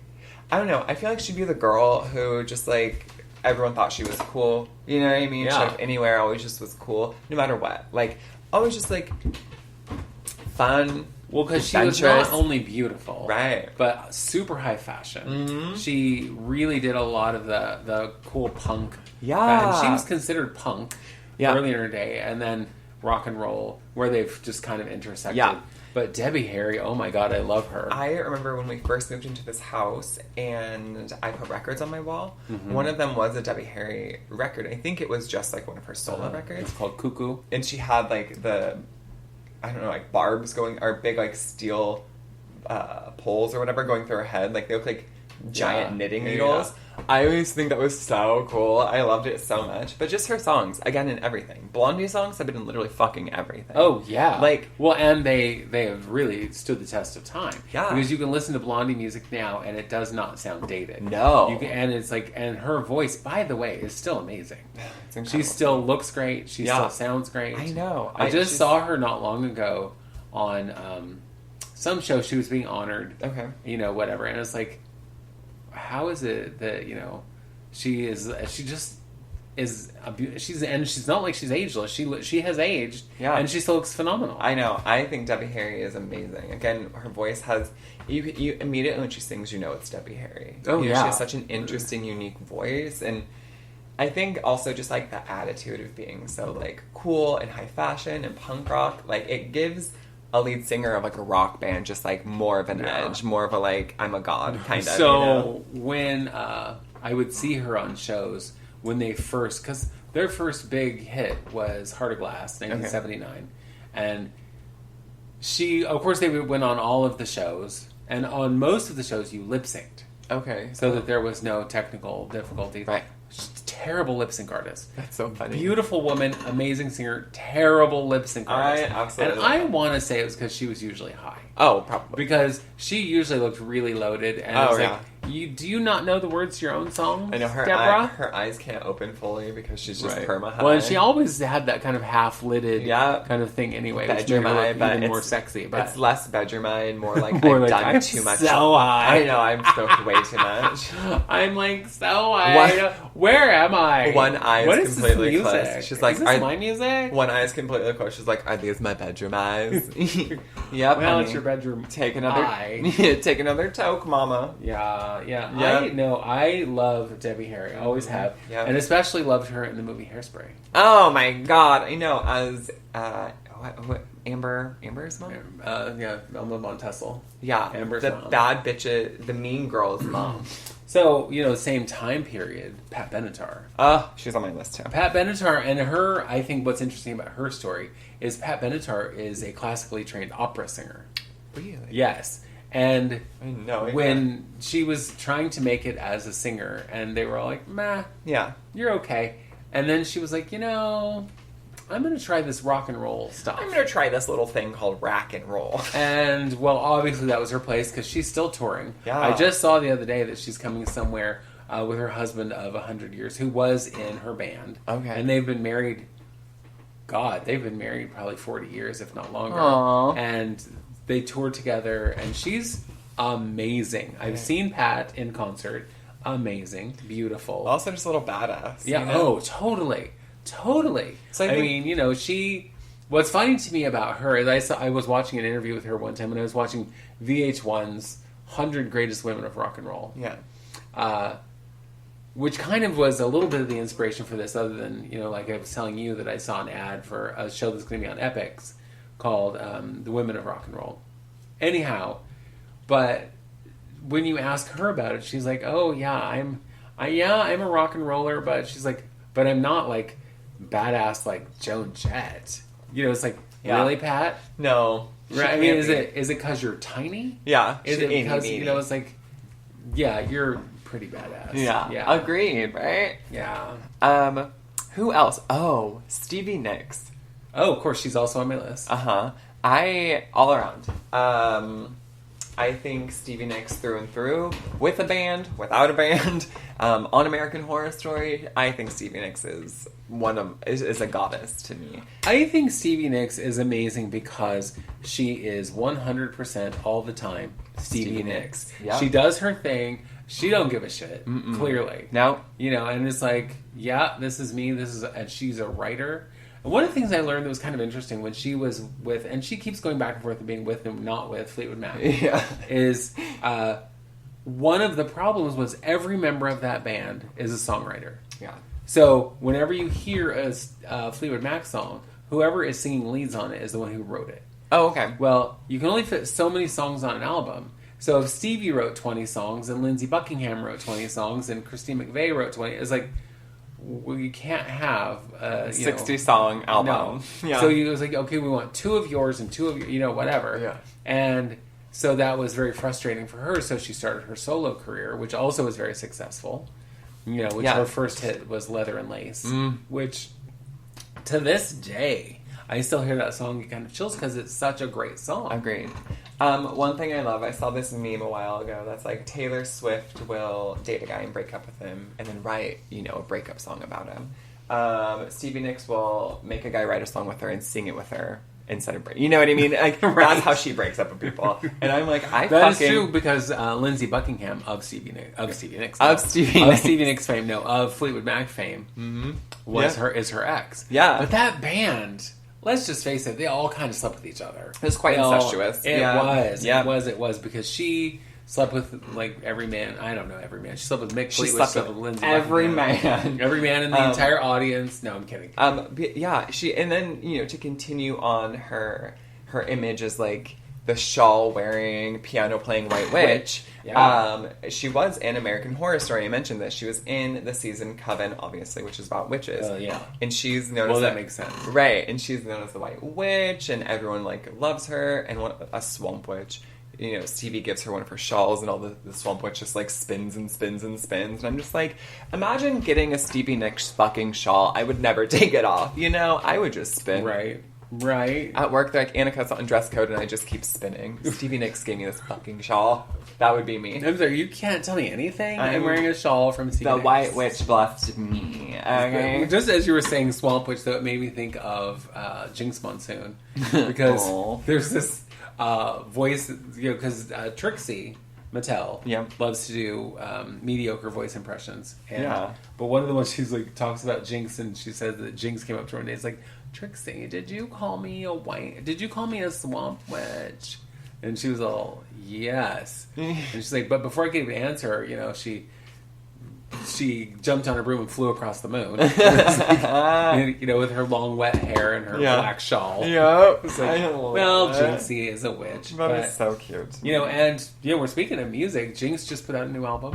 I don't know, I feel like she'd be the girl who just like, everyone thought she was cool. You know what I mean? Yeah. She anywhere always just was cool, no matter what. Like, always just like, fun. Well, because she was not only beautiful, right, but super high fashion. She really did a lot of the cool punk. Yeah, and she was considered punk early in her day, and then rock and roll, where they've just kind of intersected. Yeah. But Debbie Harry, oh my god, I love her. I remember when we first moved into this house, and I put records on my wall. One of them was a Debbie Harry record. I think it was just like one of her solo records. It's called Cuckoo, and she had like I don't know, like barbs going, or big like steel poles or whatever going through her head. Like they look like giant knitting needles. I always think that was so cool. I loved it so much. But just her songs, again, in everything. Blondie songs have been in literally fucking everything. Oh, yeah. Like, well, and they have really stood the test of time. Yeah. Because you can listen to Blondie music now, and it does not sound dated. No. And it's like, and her voice, by the way, is still amazing. She still looks great. She still sounds great. I know. I just saw her not long ago on some show. She was being honored. Okay. You know, whatever. And it's like, how is it that, she just is she's not like she's ageless. She has aged, and she still looks phenomenal. I know. I think Debbie Harry is amazing. Again, her voice has you immediately when she sings, you know it's Debbie Harry. Oh, she has such an interesting, unique voice, and I think also just like the attitude of being so like cool and high fashion and punk rock, like it gives a lead singer of like a rock band just like more of an edge, more of a like I'm a god kind of. So when I would see her on shows when they first, because their first big hit was Heart of Glass, 1979, and of course they went on all of the shows, and on most of the shows you lip synced. Okay. So that there was no technical difficulties. Right. Terrible lip sync artist. That's so funny. Beautiful woman, amazing singer, terrible lip sync artist. Absolutely. And I want to say it was because she was usually high. Oh, probably. Because she usually looked really loaded. And I was like, do you not know the words to your own song? I know Deborah? her eyes can't open fully because she's just perma high. Well, and she always had that kind of half-lidded kind of thing anyway, which made her look even more sexy. But it's less bedroom eye and more like more I've like, done too much. So high. I know, I'm smoked way too much. I'm like so high. Where am I? One eye is completely this closed. She's like, is this my music? One eye is completely closed. She's like, are these my bedroom eyes? Yep. Well, honey. it's your bedroom. Take another eye. Take another toke, mama. Yeah. Yep. I love Debbie Harry. I always have. Yep. And especially loved her in the movie Hairspray. Oh my god, I know. As Amber's mom? Elma Montessel. Yeah, Amber's the mom. bad bitch, the mean girl's mom. So, same time period, Pat Benatar. She's on my list too. Pat Benatar, and her, I think what's interesting about her story is Pat Benatar is a classically trained opera singer. Really? Yes. And I know, when she was trying to make it as a singer, and they were all like, meh, you're okay. And then she was like, I'm going to try this rock and roll stuff. I'm going to try this little thing called rack and roll. And, well, obviously that was her place because she's still touring. Yeah. I just saw the other day that she's coming somewhere with her husband of 100 years who was in her band. Okay. And they've been married, they've been married probably 40 years, if not longer. Aww. And they toured together, and she's amazing. I've seen Pat in concert. Amazing. Beautiful. Also just a little badass. Yeah, oh, totally. Totally. So I mean, she... What's funny to me about her is I was watching an interview with her one time when I was watching VH1's 100 Greatest Women of Rock and Roll. Yeah. Which kind of was a little bit of the inspiration for this, other than, like I was telling you that I saw an ad for a show that's going to be on Epix called The Women of Rock and Roll. Anyhow, but when you ask her about it, she's like, oh, yeah, I'm a rock and roller, but she's like, but I'm not like badass like Joan Jett. It's like, really, Pat? No. Right? I mean, is it because you're tiny? Yeah. Is it because, it's like, yeah, you're pretty badass. Yeah. Agreed, right? Yeah. Who else? Oh, Stevie Nicks. Oh, of course, she's also on my list. All around. I think Stevie Nicks through and through, with a band, without a band, on American Horror Story. I think Stevie Nicks is is a goddess to me. I think Stevie Nicks is amazing because she is 100% all the time Stevie Nicks. Yeah. She does her thing. She don't give a shit. Clearly, no. And it's like, yeah, this is me. And she's a writer. One of the things I learned that was kind of interesting when she was with, and she keeps going back and forth of being with and not with Fleetwood Mac, is one of the problems was every member of that band is a songwriter. Yeah. So whenever you hear a Fleetwood Mac song, whoever is singing leads on it is the one who wrote it. Oh, okay. Well, you can only fit so many songs on an album. So if Stevie wrote 20 songs and Lindsey Buckingham wrote 20 songs and Christine McVie wrote 20, it's like, well, you can't have a 60-song album. No. Yeah. So it was like, okay, we want 2 of yours and 2 of your, whatever. Yeah. And so that was very frustrating for her. So she started her solo career, which also was very successful. You know, which Yeah. her first hit was Leather and Lace, which to this day, I still hear that song and kind of chills because it's such a great song. Agreed. One thing I love, I saw this meme a while ago that's like Taylor Swift will date a guy and break up with him and then write, you know, a breakup song about him. Stevie Nicks will make a guy write a song with her and sing it with her instead of break. You know what I mean? Like, Right. That's how she breaks up with people. And I'm like, That is true because Lindsey Buckingham of Stevie Nicks fame, of Fleetwood Mac fame, is her ex. Yeah. But that band, let's just face it, they all kind of slept with each other. It was quite incestuous. It was. Yeah. It was because she slept with like every man. I don't know every man. She slept with Mick Fleetwood. She slept with Lindsey every Buckingham. man. Every man in the entire audience. No, I'm kidding. But yeah, and then, you know, to continue on her image as like the shawl wearing, piano playing white witch. Yeah. She was in American Horror Story. I mentioned this. She was in the season Coven, obviously, which is about witches. Yeah. And she's known as that makes sense. Right. And she's known as the White Witch, and everyone like loves her. And a swamp witch. You know, Stevie gives her one of her shawls, and all the swamp witch just like spins and spins and spins. And I'm just like, imagine getting a Stevie Nicks fucking shawl. I would never take it off. You know, I would just spin. Right. At work, they're like, Annika's on dress code, and I just keep spinning. Stevie Nicks gave me this fucking shawl. That would be me. I'm sorry, you can't tell me anything. I'm wearing a shawl from Stevie The Nicks. White Witch blessed me. Okay. Just as you were saying Swamp Witch, though, it made me think of Jinx Monsoon. Because there's this voice, you know, because Trixie Mattel loves to do mediocre voice impressions. And, but one of the ones she's like talks about Jinx, and she says that Jinx came up to her and it's like, Trixie, did you call me a swamp witch? And she was all, yes. And she's like, but before I could even answer, you know, she jumped on her broom and flew across the moon. Like, you know, with her long wet hair and her black shawl. Yep. Well, Jinxie is a witch. But it's so cute. You know, and we're speaking of music. Jinx just put out a new album.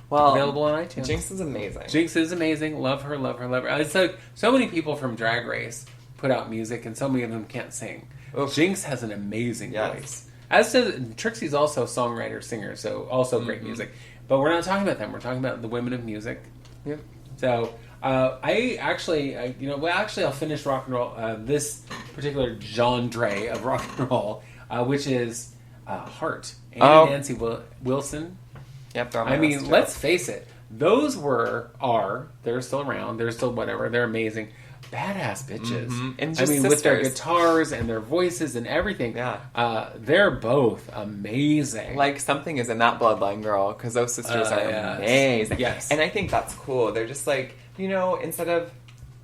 Well, available on iTunes. Jinx is amazing. Jinx is amazing. Love her, love her, love her. It's like so many people from Drag Race put out music, and so many of them can't sing. Oof. Jinx has an amazing voice. As does Trixie's also a songwriter, singer, so also great music. But we're not talking about them. We're talking about the women of music. Yep. So I'll finish rock and roll. This particular genre of rock and roll, which is Heart and Nancy Wilson. Yep. I mean, let's face it. Those they're still around. They're still whatever. They're amazing. Badass bitches. And just with their guitars and their voices and everything. Yeah. They're both amazing. Like, something is in that bloodline, girl, because those sisters are amazing. Yes. And I think that's cool. They're just like, you know,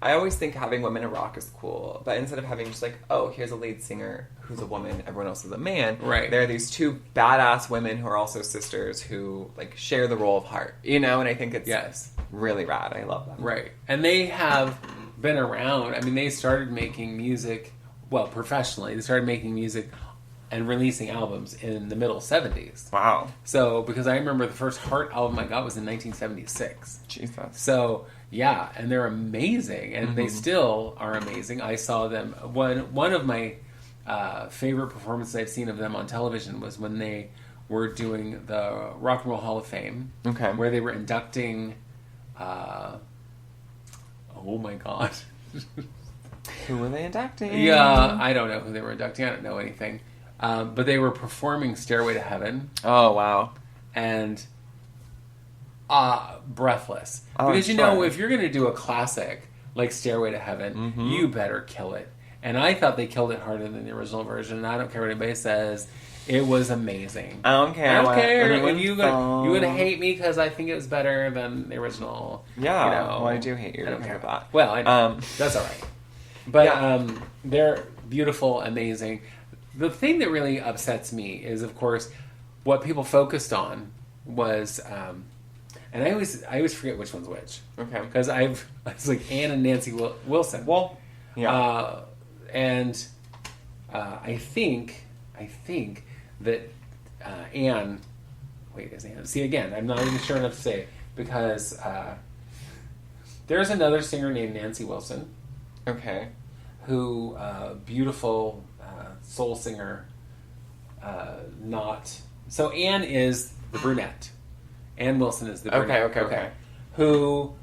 I always think having women in rock is cool, but instead of having just like, oh, here's a lead singer who's a woman, everyone else is a man. Right. There are these two badass women who are also sisters who like share the role of Heart, you know, and I think it's really rad. I love them. Right. And they have been around. I mean, they started making music, professionally. They started making music and releasing albums in the middle 70s. Wow. So, because I remember the first Heart album I got was in 1976. Jesus. So, yeah, and they're amazing, and they still are amazing. I saw them, one of my favorite performances I've seen of them on television was when they were doing the Rock and Roll Hall of Fame. Okay. Where they were inducting, oh my god. Who were they inducting? Yeah, I don't know who they were inducting. I don't know anything. But they were performing Stairway to Heaven. Oh, wow. And breathless. Oh, because, you know, if you're going to do a classic like Stairway to Heaven, you better kill it. And I thought they killed it harder than the original version. And I don't care what anybody says. It was amazing. I don't care. I don't care. You're gonna hate me because I think it was better than the original. Yeah. You know, well, I do hate you. I don't care about that. Well, I know. That's all right. But they're beautiful, amazing. The thing that really upsets me is, of course, what people focused on was, and I always forget which one's which. Okay. Because it's like Anne and Nancy Wilson. Well, yeah. And I think that Anne. Wait, is Anne? See, again, I'm not even sure enough to say it, because there's another singer named Nancy Wilson. Okay. Who, beautiful soul singer, So Anne is the brunette. Anne Wilson is the brunette. Okay. who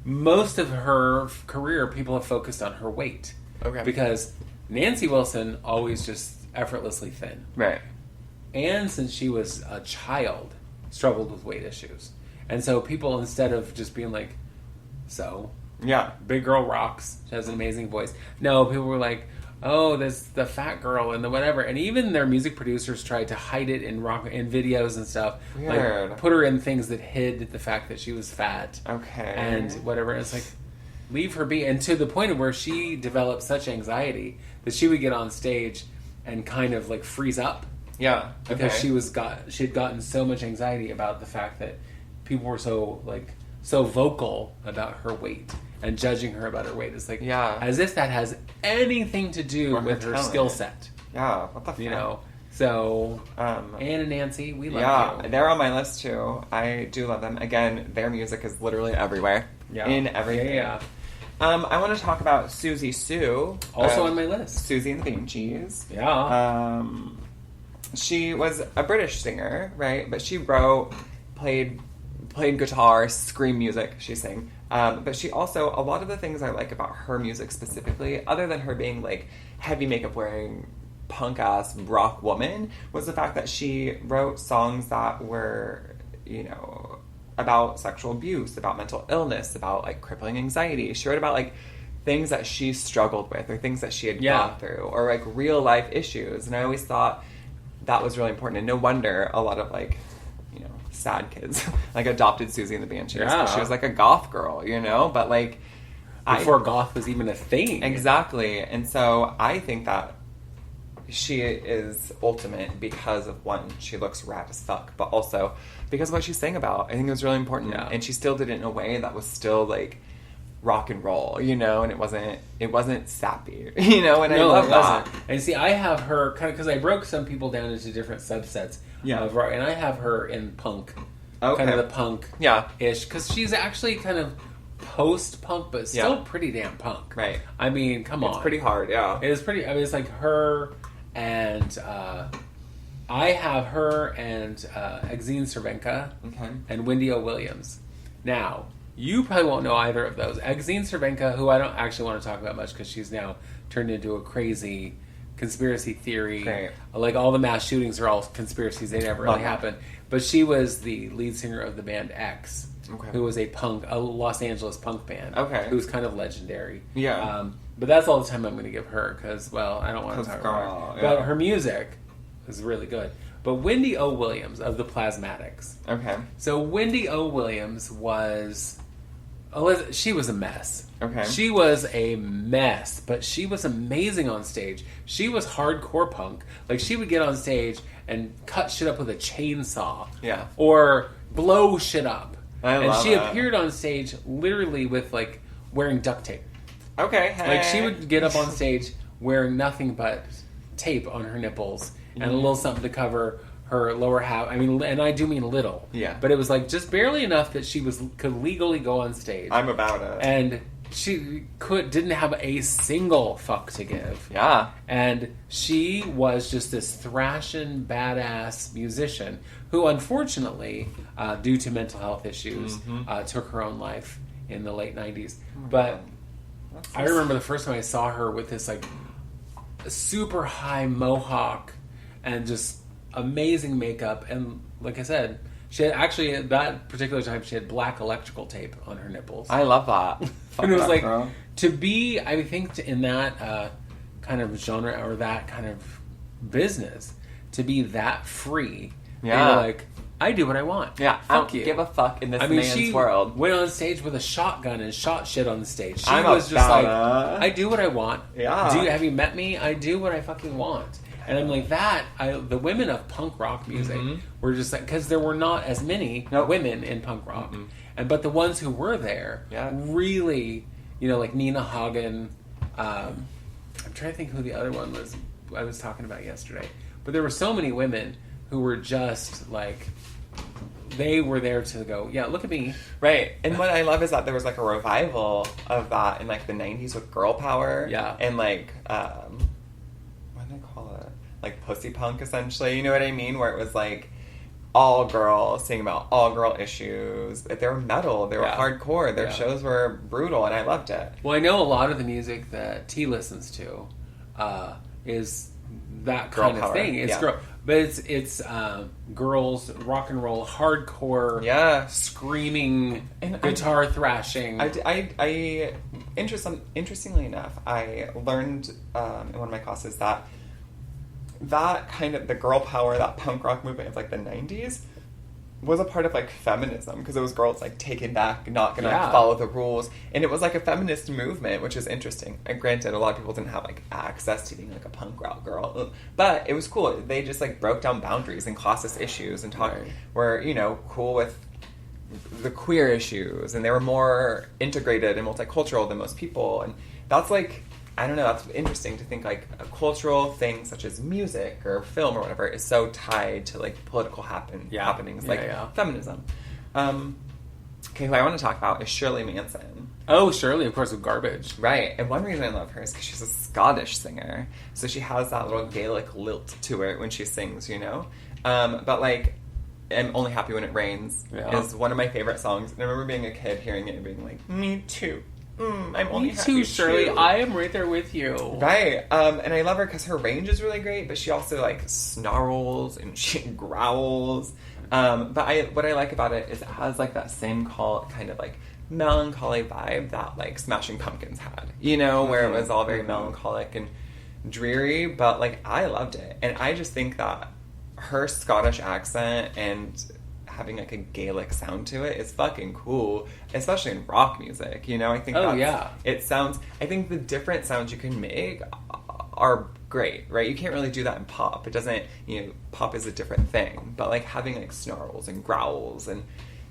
most of her career people have focused on her weight. Okay. Because Nancy Wilson always just effortlessly thin. Right. And since she was a child, struggled with weight issues. And so people, instead of just being like, so, Yeah. big girl rocks, she has an amazing voice. No, people were like, oh, there's the fat girl and the whatever. And even their music producers tried to hide it in videos and stuff. Weird. Like, put her in things that hid the fact that she was fat. Okay. And whatever. And it's like, leave her be. And to the point of where she developed such anxiety that she would get on stage and kind of like freeze up. Yeah. Because Okay. she had gotten so much anxiety about the fact that people were so vocal about her weight and judging her about her weight. It's like, Yeah. as if that has anything to do Or her with her talent. skill set. Yeah. What the fuck? You know? So, Um, Anne and Nancy, we love yeah, you. they're on my list too. I do love them. Again, their music is literally everywhere. Yeah. In everything. Yeah. I want to talk about Susie Sue. Also on my list. Susie and the Banshees. Yeah. She was a British singer, right? But she wrote, played guitar, scream music. She sang. But she also, a lot of the things I like about her music specifically, other than her being like heavy makeup wearing punk ass rock woman, was the fact that she wrote songs that were, you know, about sexual abuse, about mental illness, about like crippling anxiety. She wrote about like things that she struggled with or things that she had gone through or like real life issues. And I always thought that was really important. And no wonder a lot of like, you know, sad kids like adopted Susie and the Banshees because she was like a goth girl, you know, but like Before goth was even a thing. Exactly. And so I think that she is ultimate because of one, she looks rad as fuck, but also because of what she sang about. I think it was really important. Yeah. And she still did it in a way that was still like rock and roll, you know, and it wasn't sappy, you know, and I love that. And see, I have her kind of because I broke some people down into different subsets. Yeah. Of rock, and I have her in punk. Okay. Kind of the punk. Yeah. Ish, because she's actually kind of post-punk, but still Yeah. pretty damn punk. Right. I mean, come on. It's pretty hard, yeah. It is pretty. I mean, it's like her and I have her and Exene Cervenka Okay. and Wendy O. Williams. Now, you probably won't know either of those. Exene Cervenka, who I don't actually want to talk about much because she's now turned into a crazy conspiracy theory. Great. Like all the mass shootings are all conspiracies. They never really happened. But she was the lead singer of the band X, Okay. who was a Los Angeles punk band. Okay. Who's kind of legendary. Yeah. But that's all the time I'm going to give her because, well, I don't want to 'Cause talk about girl, her. yeah. But her music is really good. But Wendy O. Williams of the Plasmatics. Okay. So Wendy O. Williams was... she was a mess. Okay. She was a mess, but she was amazing on stage. She was hardcore punk. Like, she would get on stage and cut shit up with a chainsaw. Yeah. Or blow shit up. I and love she it. appeared on stage literally with, like, wearing duct tape. Okay. Hey. Like, she would get up on stage wearing nothing but tape on her nipples and a little something to cover her lower half. I mean, and I do mean little. Yeah. But it was, like, just barely enough that she could legally go on stage. I'm about it. And she didn't have a single fuck to give. Yeah. And she was just this thrashing, badass musician who, unfortunately, due to mental health issues, took her own life in the late 90s. But I remember the first time I saw her with this, like, super high mohawk and just amazing makeup. And, like I said, she had actually, at that particular time, she had black electrical tape on her nipples. I love that. And it was like, girl. to be, I think, in that kind of genre or that kind of business, to be that free. Yeah. You're like, I do what I want. Yeah, I Fuck don't you. give a fuck in this I mean, man's she world. went on stage with a shotgun and shot shit on the stage. She I'm was just like, about it. I do what I want. Yeah. Have you met me? I do what I fucking want. And I'm like, the women of punk rock music were just like, because there were not as many women in punk rock. But the ones who were there really, you know, like Nina Hagen. I'm trying to think who the other one was I was talking about yesterday. But there were so many women who were just like, they were there to go, yeah, look at me. Right. And what I love is that there was like a revival of that in like the 90s with girl power. Yeah. And like, what do they call it? Like pussy punk, essentially. You know what I mean? Where it was like all girl, singing about all girl issues. But they were metal, they were hardcore, their shows were brutal, and I loved it. Well, I know a lot of the music that T listens to is that Girl kind power. of thing. It's girl, but it's girls, rock and roll, hardcore, screaming, and guitar thrashing. Interestingly enough, I learned in one of my classes that kind of the girl power, that punk rock movement of like the 90s was a part of like feminism, because it was girls like taken back, not gonna follow the rules, and it was like a feminist movement, which is interesting. And granted, a lot of people didn't have like access to being like a punk rock girl, but it was cool. They just like broke down boundaries and classist issues and were, you know, cool with the queer issues, and they were more integrated and multicultural than most people. And that's like, I don't know, that's interesting to think like a cultural thing such as music or film or whatever is so tied to like political happenings like feminism. Okay, who I want to talk about is Shirley Manson. Oh, Shirley, of course, with Garbage. Right, and one reason I love her is because she's a Scottish singer, so she has that little Gaelic lilt to it when she sings, you know? But like, I'm Only Happy When It Rains is one of my favorite songs, and I remember being a kid hearing it and being like, me too. I'm only happy too, Shirley. I am right there with you. Right. And I love her because her range is really great, but she also like snarls and she growls. But what I like about it is it has like that same kind of like melancholy vibe that like Smashing Pumpkins had, you know, where it was all very melancholic and dreary, but like I loved it. And I just think that her Scottish accent and having like a Gaelic sound to it is fucking cool, especially in rock music, you know? I think it sounds, I think the different sounds you can make are great, right? You can't really do that in pop. It doesn't, you know, pop is a different thing, but like having like snarls and growls and,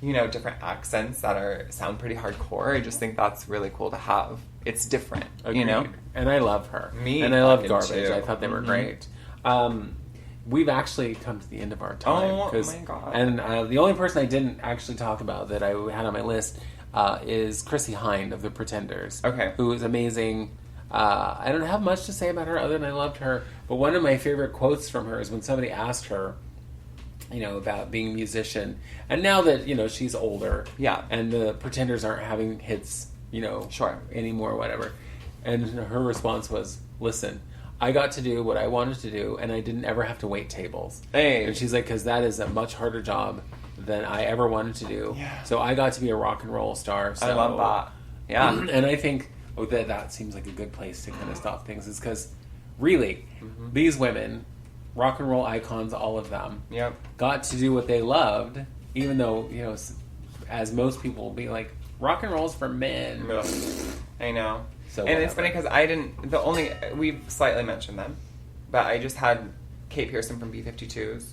you know, different accents that sound pretty hardcore, I just think that's really cool to have. It's different, you know? And I love her. And I love Garbage. Too. I thought they were great. We've actually come to the end of our time. Oh my god! And the only person I didn't actually talk about that I had on my list is Chrissy Hynde of the Pretenders. Okay. Who is amazing. I don't have much to say about her other than I loved her. But one of my favorite quotes from her is when somebody asked her, you know, about being a musician. And now that, you know, she's older. Yeah. And the Pretenders aren't having hits, you know, anymore or whatever. And her response was, listen, I got to do what I wanted to do, and I didn't ever have to wait tables. Hey. And she's like, because that is a much harder job than I ever wanted to do. Yeah. So I got to be a rock and roll star. So, I love that. Yeah. And I think that seems like a good place to kind of stop things, is because really, these women, rock and roll icons, all of them, got to do what they loved, even though, you know, as most people will be like, rock and roll's for men. Ugh. I know. So and it's funny because we slightly mentioned them, but I just had Kate Pearson from B-52s,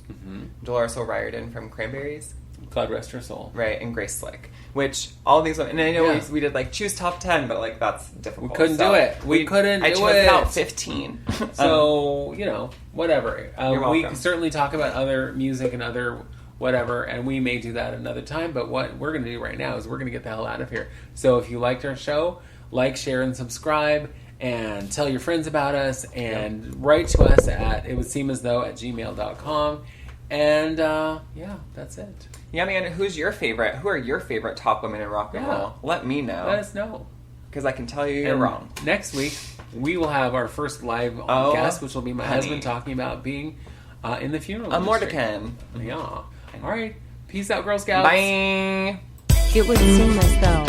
Dolores O'Riordan from Cranberries. God rest her soul. Right, and Grace Slick. Which, all these women, and I know we did like choose top 10, but like that's difficult. We couldn't do it. We couldn't do it. I chose about 15. So, you know, whatever. You're we can certainly talk about other music and other whatever, and we may do that another time, but what we're going to do right now is we're going to get the hell out of here. So if you liked our show, like, share, and subscribe, and tell your friends about us, and write to us at itwouldseemasthough@gmail.com. And, that's it. Yeah, man, who are your favorite top women in rock and roll? Let me know. Let us know. Because I can tell you you're wrong. Next week, we will have our first live guest, which will be my husband talking about being in the funeral industry. Mordican. Yeah. All right. Peace out, Girl Scouts. Bye. It would seem as though